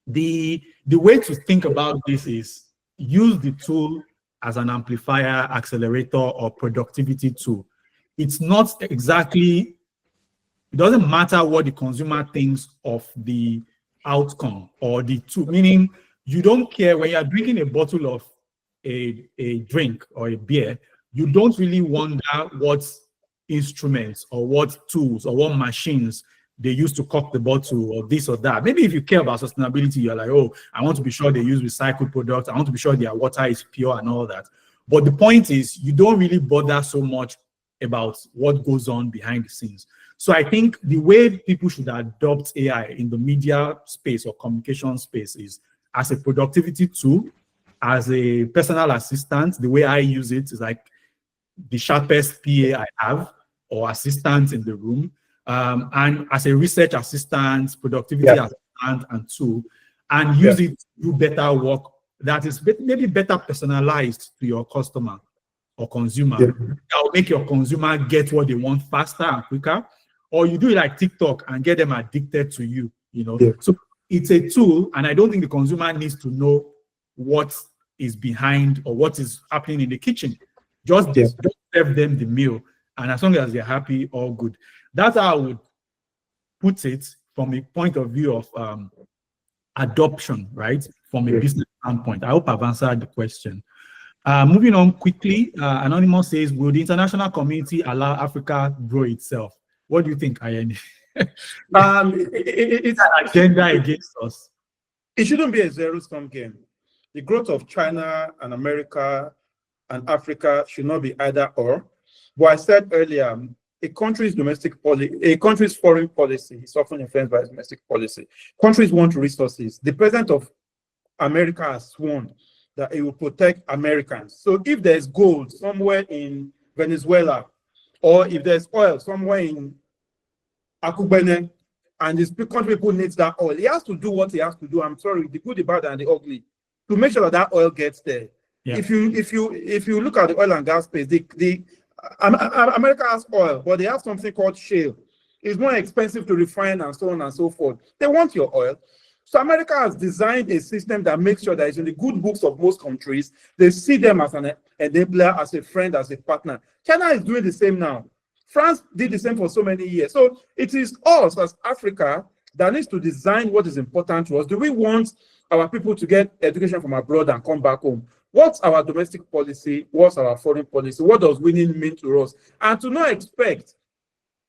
The way to think about this is use the tool as an amplifier, accelerator, or productivity tool. It's not exactly, it doesn't matter what the consumer thinks of the outcome or the tool, meaning you don't care when you're drinking a bottle of a drink or a beer, you don't really wonder what instruments or what tools or what machines they use to cork the bottle or this or that. Maybe if you care about sustainability, you're like, oh, I want to be sure they use recycled products. I want to be sure their water is pure and all that. But the point is, you don't really bother so much about what goes on behind the scenes. So I think the way people should adopt AI in the media space or communication space is as a productivity tool, as a personal assistant, the way I use it is like the sharpest PA I have or assistant in the room. And as a research assistant, productivity assistant, and tool, and use it to do better work that is maybe better personalized to your customer or consumer. That will make your consumer get what they want faster and quicker. Or you do it like TikTok and get them addicted to you, you know. So it's a tool, and I don't think the consumer needs to know what is behind or what is happening in the kitchen. Just serve them the meal, and as long as they're happy, all good. That's how I would put it from a point of view of adoption, right? From a business standpoint. I hope I've answered the question. Moving on quickly, Anonymous says, will the international community allow Africa grow itself? What do you think, Ayeni? It's an agenda against us. It shouldn't be a zero-sum game. The growth of China and America and Africa should not be either or. But I said earlier, a country's foreign policy is often influenced by its domestic policy. Countries want resources. The president of America has sworn that it will protect Americans. So if there's gold somewhere in Venezuela, or if there's oil somewhere in Akubene, and this country people needs that oil, he has to do what he has to do. I'm sorry, the good, the bad, and the ugly, to make sure that that oil gets there. If you look at the oil and gas space, America has oil, but they have something called shale. It's more expensive to refine and so on and so forth. They want your oil. So America has designed a system that makes sure that it's in the good books of most countries. They see them as an enabler, as a friend, as a partner. China is doing the same now. France did the same for so many years. So it is us as Africa that needs to design what is important to us. Do we want our people to get education from abroad and come back home? What's our domestic policy? What's our foreign policy? What does winning mean to us? And to not expect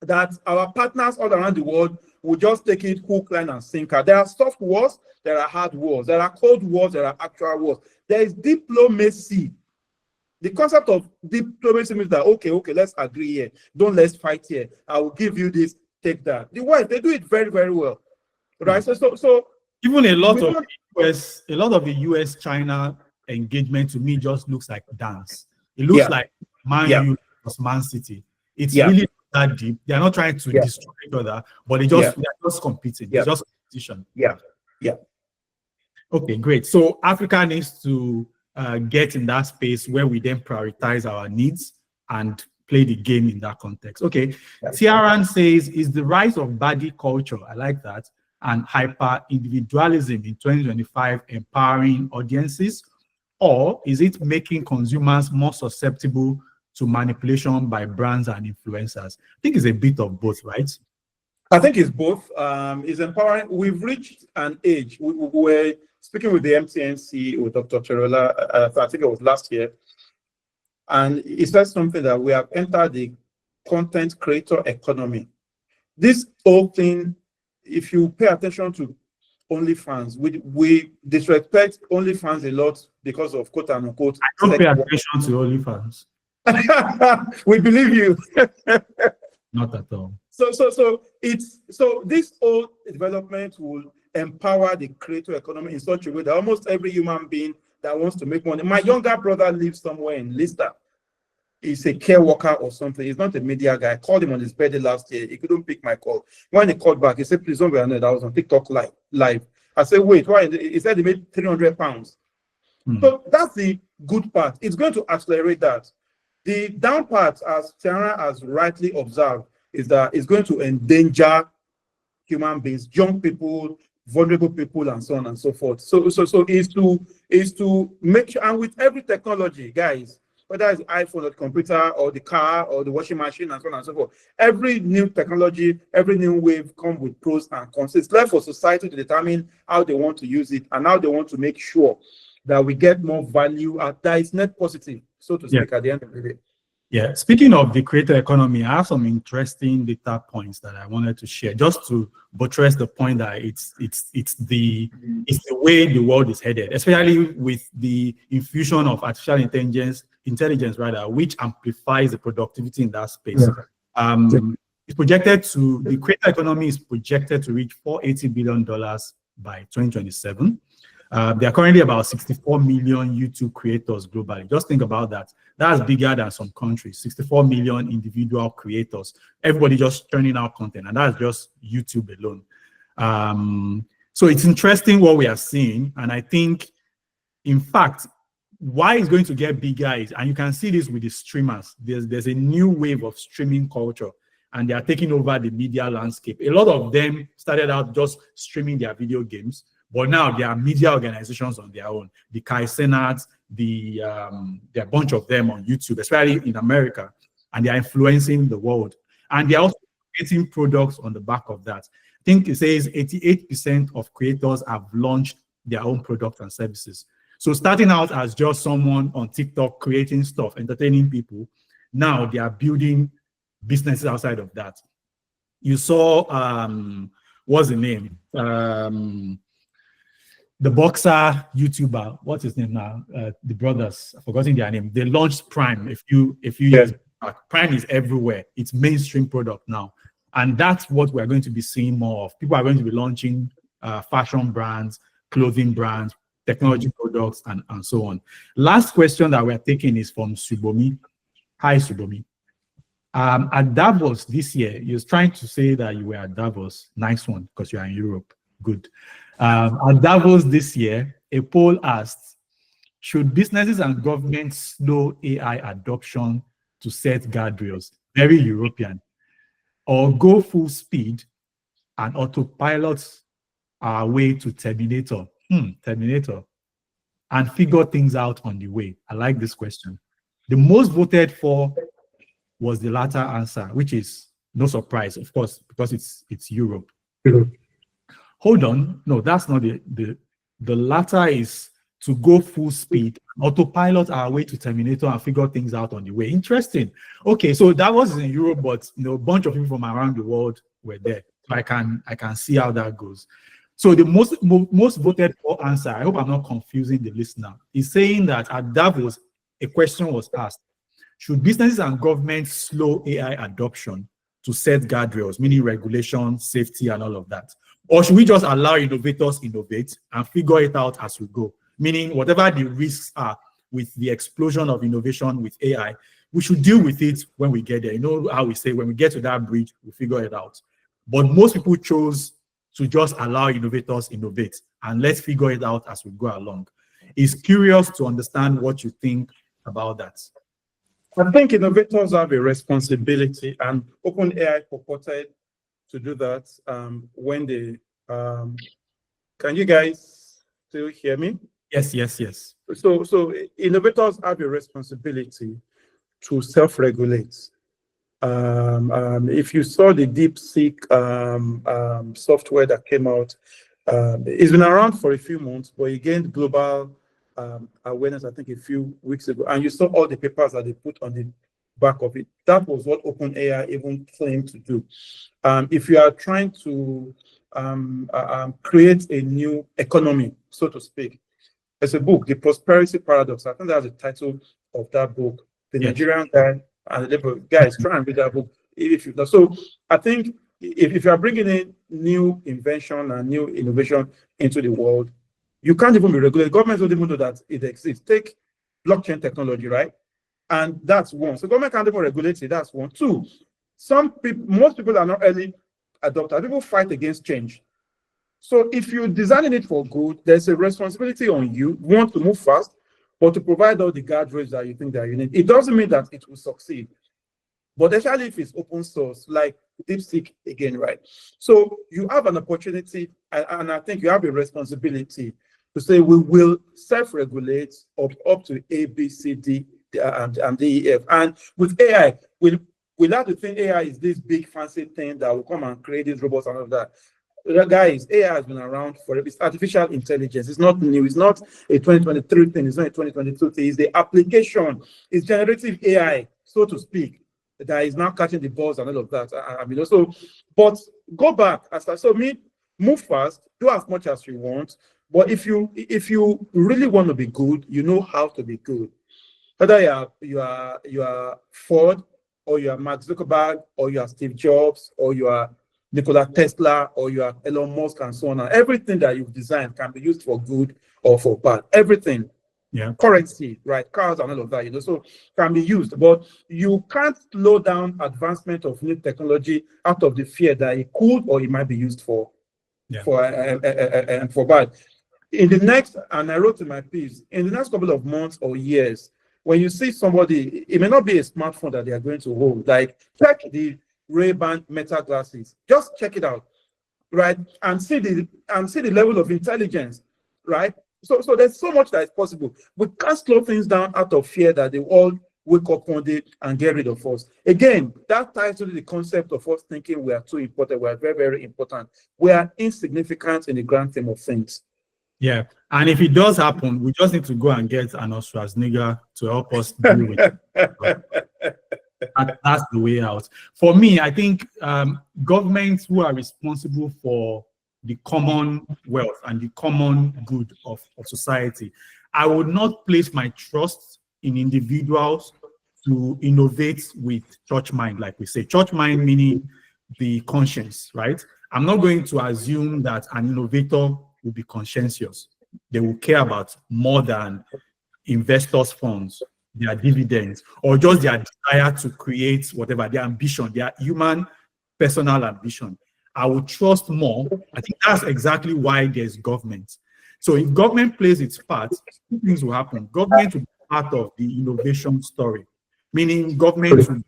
that our partners all around the world will just take it hook, line, and sinker. There are soft wars, there are hard wars, there are cold wars, there are actual wars. There is diplomacy. The concept of diplomacy means that, okay, let's agree here. Let's fight here. I will give you this, take that. The West, they do it very, very well. Right? So even a lot of the US-China engagement to me just looks like dance. It looks like Man U versus Man City. It's really that deep. They are not trying to destroy each other, but they are just competing. It's just competition. Okay, great. So Africa needs to get in that space where we then prioritize our needs and play the game in that context. Okay. Tiaran says, is the rise of Baddie culture, I like that, and hyper-individualism in 2025 empowering audiences, or is it making consumers more susceptible to manipulation by brands and influencers? I think it's a bit of both, right? I think it's both. It's empowering. We've reached an age. We were speaking with the MTN CEO, Dr. Cherola, I think it was last year, and he said something that we have entered the content creator economy. This whole thing, if you pay attention to OnlyFans, we disrespect OnlyFans a lot because of quote unquote. I don't pay attention to OnlyFans. We believe you. Not at all. So this whole development will empower the creator economy in such a way that almost every human being that wants to make money. My younger brother lives somewhere in Leicester. He's a care worker or something. He's not a media guy. I called him on his birthday last year. He couldn't pick my call. When he called back, he said, please don't be annoyed. I was on TikTok live. I said, wait, why? He said he made £300. So that's the good part. It's going to accelerate that. The down part, as Tiara has rightly observed, is that it's going to endanger human beings, young people, vulnerable people, and so on and so forth. So is to make sure, and with every technology, guys, whether it's iPhone or the computer or the car or the washing machine and so on and so forth, every new technology, every new wave comes with pros and cons. It's left for society to determine how they want to use it and how they want to make sure that we get more value, that is net positive, so to speak, at the end of the day. Yeah, speaking of the creator economy, I have some interesting data points that I wanted to share, just to buttress the point that it's the way the world is headed, especially with the infusion of artificial intelligence, which amplifies the productivity in that space. It's projected the creator economy is projected to reach $480 billion by 2027. There are currently about 64 million YouTube creators globally. Just think about that. That's bigger than some countries. 64 million individual creators. Everybody just turning out content, and that's just YouTube alone. So it's interesting what we are seeing, and I think, in fact, why it's going to get bigger is, and you can see this with the streamers, there's a new wave of streaming culture, and they are taking over the media landscape. A lot of them started out just streaming their video games, but now there are media organizations on their own. The Kai Cenats, there are a bunch of them on YouTube, especially in America, and they are influencing the world. And they're also creating products on the back of that. I think it says 88% of creators have launched their own products and services. So starting out as just someone on TikTok creating stuff, entertaining people, now they are building businesses outside of that. You saw, what's the name? The boxer YouTuber, what's his name now? The brothers, I've forgotten their name. They launched Prime a few years back. Prime is everywhere. It's mainstream product now. And that's what we're going to be seeing more of. People are going to be launching fashion brands, clothing brands, technology products, and so on. Last question that we're taking is from Subomi. Hi, Subomi. At Davos this year, you're trying to say that you were at Davos. Nice one, because you are in Europe. Good. At Davos this year, a poll asked, should businesses and governments slow AI adoption to set guardrails? Very European. Or go full speed and autopilot our way to Terminator? Terminator. And figure things out on the way. I like this question. The most voted for was the latter answer, which is no surprise, of course, because it's Europe. Hold on. No, that's not the latter is to go full speed, autopilot our way to Terminator and figure things out on the way. Interesting. Okay, so that was in Europe, but a bunch of people from around the world were there. So I can see how that goes. So the most voted for answer, I hope I'm not confusing the listener, is saying that at Davos, a question was asked, should businesses and governments slow AI adoption to set guardrails, meaning regulation, safety, and all of that? Or should we just allow innovators innovate and figure it out as we go? Meaning whatever the risks are with the explosion of innovation with AI, we should deal with it when we get there. You know how we say, when we get to that bridge, we figure it out. But most people chose to just allow innovators innovate and let's figure it out as we go along. It's curious to understand what you think about that. I think innovators have a responsibility, and OpenAI purported to do that when they can you guys still hear me? Yes. So innovators have a responsibility to self-regulate. If you saw the DeepSeek software that came out, it's been around for a few months, but it gained global awareness, I think, a few weeks ago. And you saw all the papers that they put on the back of it. That was what OpenAI even claimed to do. If you are trying to create a new economy, so to speak, there's a book, The Prosperity Paradox. I think that's the title of that book. The Nigerian guy and the Labour guys, try and read that book if you know. So I think if you are bringing in new invention and new innovation into the world, you can't even be regulated. Governments don't even know that it exists. Take blockchain technology, right? And that's one. So government can't even regulate it. That's one. Two, most people are not early adopters. People fight against change. So if you're designing it for good, there's a responsibility on you. You want to move fast, but to provide all the guardrails that you think that you need. It doesn't mean that it will succeed, but especially if it's open source, like DeepSeek again, right? So you have an opportunity, and I think you have a responsibility to say we will self-regulate up to A, B, C, D, and D, E, F. And with AI, we'll have to think AI is this big fancy thing that will come and create these robots and all of that. Guys, AI has been around forever. It's artificial intelligence. It's not new. It's not a 2023 thing. It's not a 2022 thing. It's the application. It's generative AI, so to speak, that is now catching the balls and all of that. I mean, also, but go back. Move fast. Do as much as you want. But if you really want to be good, you know how to be good. Whether you are Ford, or you are Mark Zuckerberg, or you are Steve Jobs, or you are Nikola Tesla, or you are Elon Musk, and so on. And everything that you've designed can be used for good or for bad. Everything. Yeah. Currency, right? Cars and all of that, so can be used, but you can't slow down advancement of new technology out of the fear that it could or it might be used for bad. In the next, and I wrote in my piece, in the next couple of months or years, when you see somebody, it may not be a smartphone that they are going to hold. Like, check the Ray-Ban Meta glasses. Just check it out, right? And see the level of intelligence, right? So there's so much that is possible. We can't slow things down out of fear that they all wake up one day and get rid of us. Again, that ties to the concept of us thinking we are too important. We are very, very important. We are insignificant in the grand scheme of things. Yeah, and if it does happen, we just need to go and get an Schwarzenegger to help us deal with it. That's the way out. For me, I think governments who are responsible for the common wealth and the common good of society, I would not place my trust in individuals to innovate with church mind, like we say. Church mind meaning the conscience, right? I'm not going to assume that an innovator will be conscientious. They will care about more than investors' funds, their dividends, or just their desire to create whatever, their ambition, their human personal ambition. I would trust more. I think that's exactly why there's government. So if government plays its part, two things will happen. Government will be part of the innovation story, meaning government will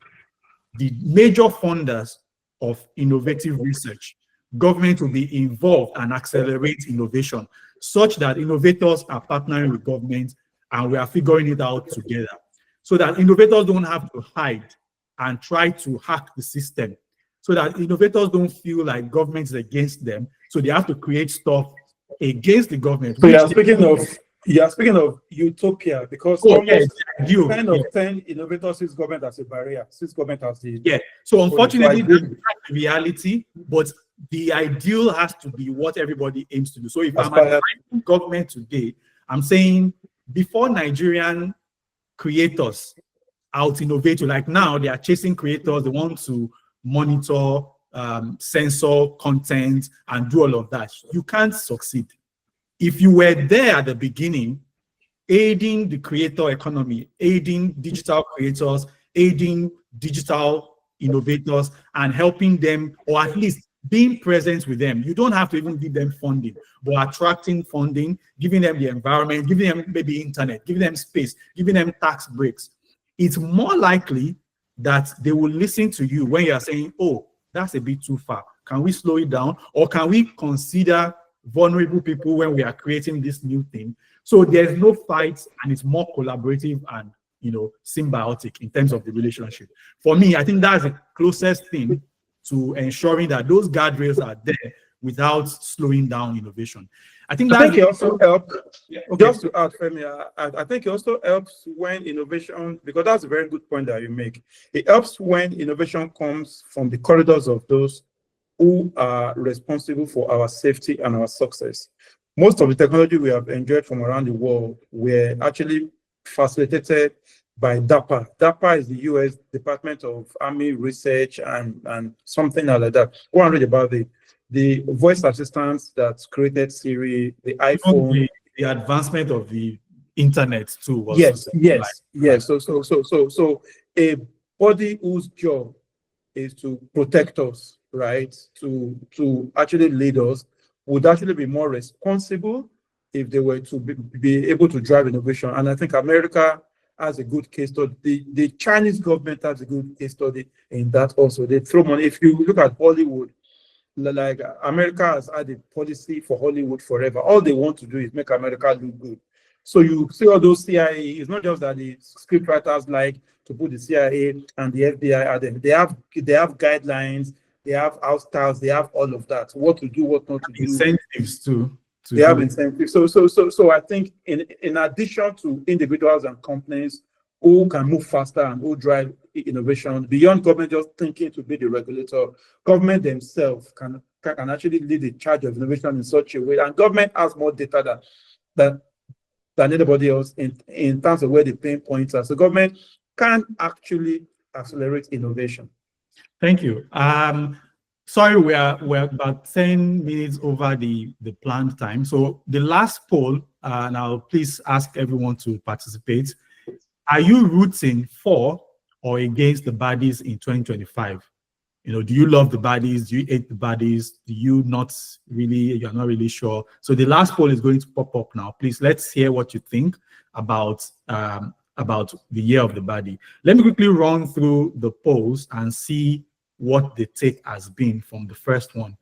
be the major funders of innovative research. Government will be involved and accelerate innovation such that innovators are partnering with government and we are figuring it out together, so that innovators don't have to hide and try to hack the system, so that innovators don't feel like government is against them, so they have to create stuff against the government. So you're speaking of utopia, because almost 10 of 10 innovators sees government as a barrier, sees government as the So unfortunately, that's the reality, but the ideal has to be what everybody aims to do. So if I'm advising government today, I'm saying before Nigerian creators out innovate, like now they are chasing creators, they want to monitor, censor content and do all of that. You can't succeed. If you were there at the beginning, aiding the creator economy, aiding digital creators, aiding digital innovators, and helping them, or at least being present with them. You don't have to even give them funding, but attracting funding, giving them the environment, giving them maybe internet, giving them space, giving them tax breaks. It's more likely that they will listen to you when you're saying, oh, that's a bit too far. Can we slow it down? Or can we consider vulnerable people when we are creating this new thing? So there's no fight and it's more collaborative and symbiotic in terms of the relationship. For me, I think that's the closest thing to ensuring that those guardrails are there without slowing down innovation. I think it also helps, just to add, Femi, I think it also helps when innovation, because that's a very good point that you make. It helps when innovation comes from the corridors of those who are responsible for our safety and our success. Most of the technology we have enjoyed from around the world were actually facilitated by DARPA. DARPA is the US Department of Army Research and something like that. Go and read about the voice assistants that created Siri, the iPhone. The advancement of the internet too. Was yes. So a body whose job is to protect us, right? To actually lead us, would actually be more responsible if they were to be able to drive innovation. And I think America has a good case study. The Chinese government has a good case study in that also. They throw money. If you look at Hollywood, like America has had a policy for Hollywood forever. All they want to do is make America look good. So you see all those CIA, it's not just that the script writers like to put the CIA and the FBI at them. They have guidelines, they have house styles, they have all of that. What to do, what not to do. Incentives too. They have incentives. So I think in addition to individuals and companies who can move faster and who drive innovation, beyond government just thinking to be the regulator, government themselves can actually lead the charge of innovation in such a way. And government has more data than anybody else in terms of where the pain points are. So government can actually accelerate innovation. Thank you. Sorry, we're about 10 minutes over the planned time. So the last poll, and I'll please ask everyone to participate. Are you rooting for or against the baddies in 2025? You know, do you love the baddies? Do you hate the baddies? Do you not really, you're not really sure? So the last poll is going to pop up now. Please, let's hear what you think about the year of the baddie. Let me quickly run through the polls and see what the take has been from the first one.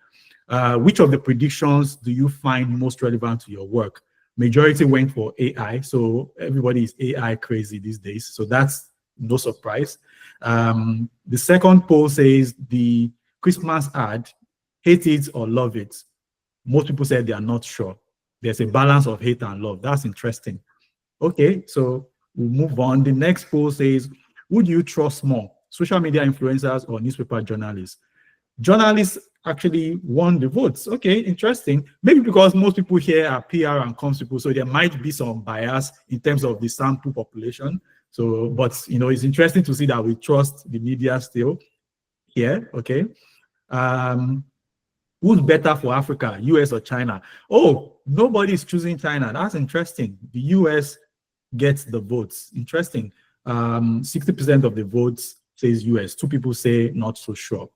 Which of the predictions do you find most relevant to your work? Majority went for AI, so everybody is AI crazy these days, so that's no surprise. The second poll says the Christmas ad, hate it or love it. Most people said they are not sure. There's a balance of hate and love. That's interesting. Okay, so we'll move on. The next poll says, would you trust more, social media influencers or newspaper journalists? Journalists actually won the votes. Okay, interesting. Maybe because most people here are PR and comms people, so there might be some bias in terms of the sample population. So, but you know, it's interesting to see that we trust the media still here. Okay. Who's better for Africa, US or China? Oh, nobody's choosing China. That's interesting. The US gets the votes. Interesting. 60% of the votes says US. 2 people say not so sure.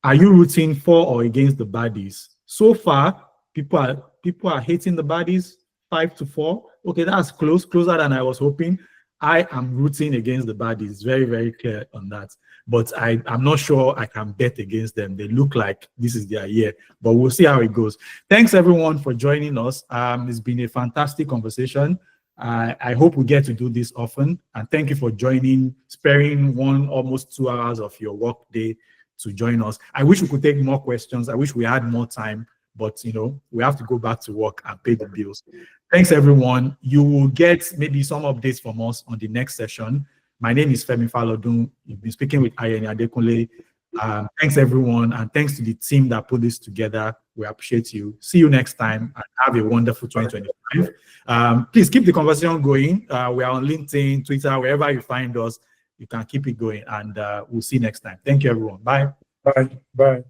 Are you rooting for or against the baddies? So far, people are hating the baddies, 5-4. Okay, that's closer than I was hoping. I am rooting against the baddies. Very, very clear on that. But I'm not sure I can bet against them. They look like this is their year, but we'll see how it goes. Thanks everyone for joining us. It's been a fantastic conversation. I hope we get to do this often. And thank you for joining, sparing almost 2 hours of your work day to join us. I wish we could take more questions. I wish we had more time, but you know, we have to go back to work and pay the bills. Thanks everyone. You will get maybe some updates from us on the next session. My name is Femi Falodun. You've been speaking with Ayeni Adekunle. Thanks everyone, and thanks to the team that put this together. We appreciate you. See you next time, and have a wonderful 2025. Please keep the conversation going. We are on LinkedIn, Twitter, wherever you find us. You can keep it going, and we'll see you next time. Thank you, everyone. Bye. Bye. Bye.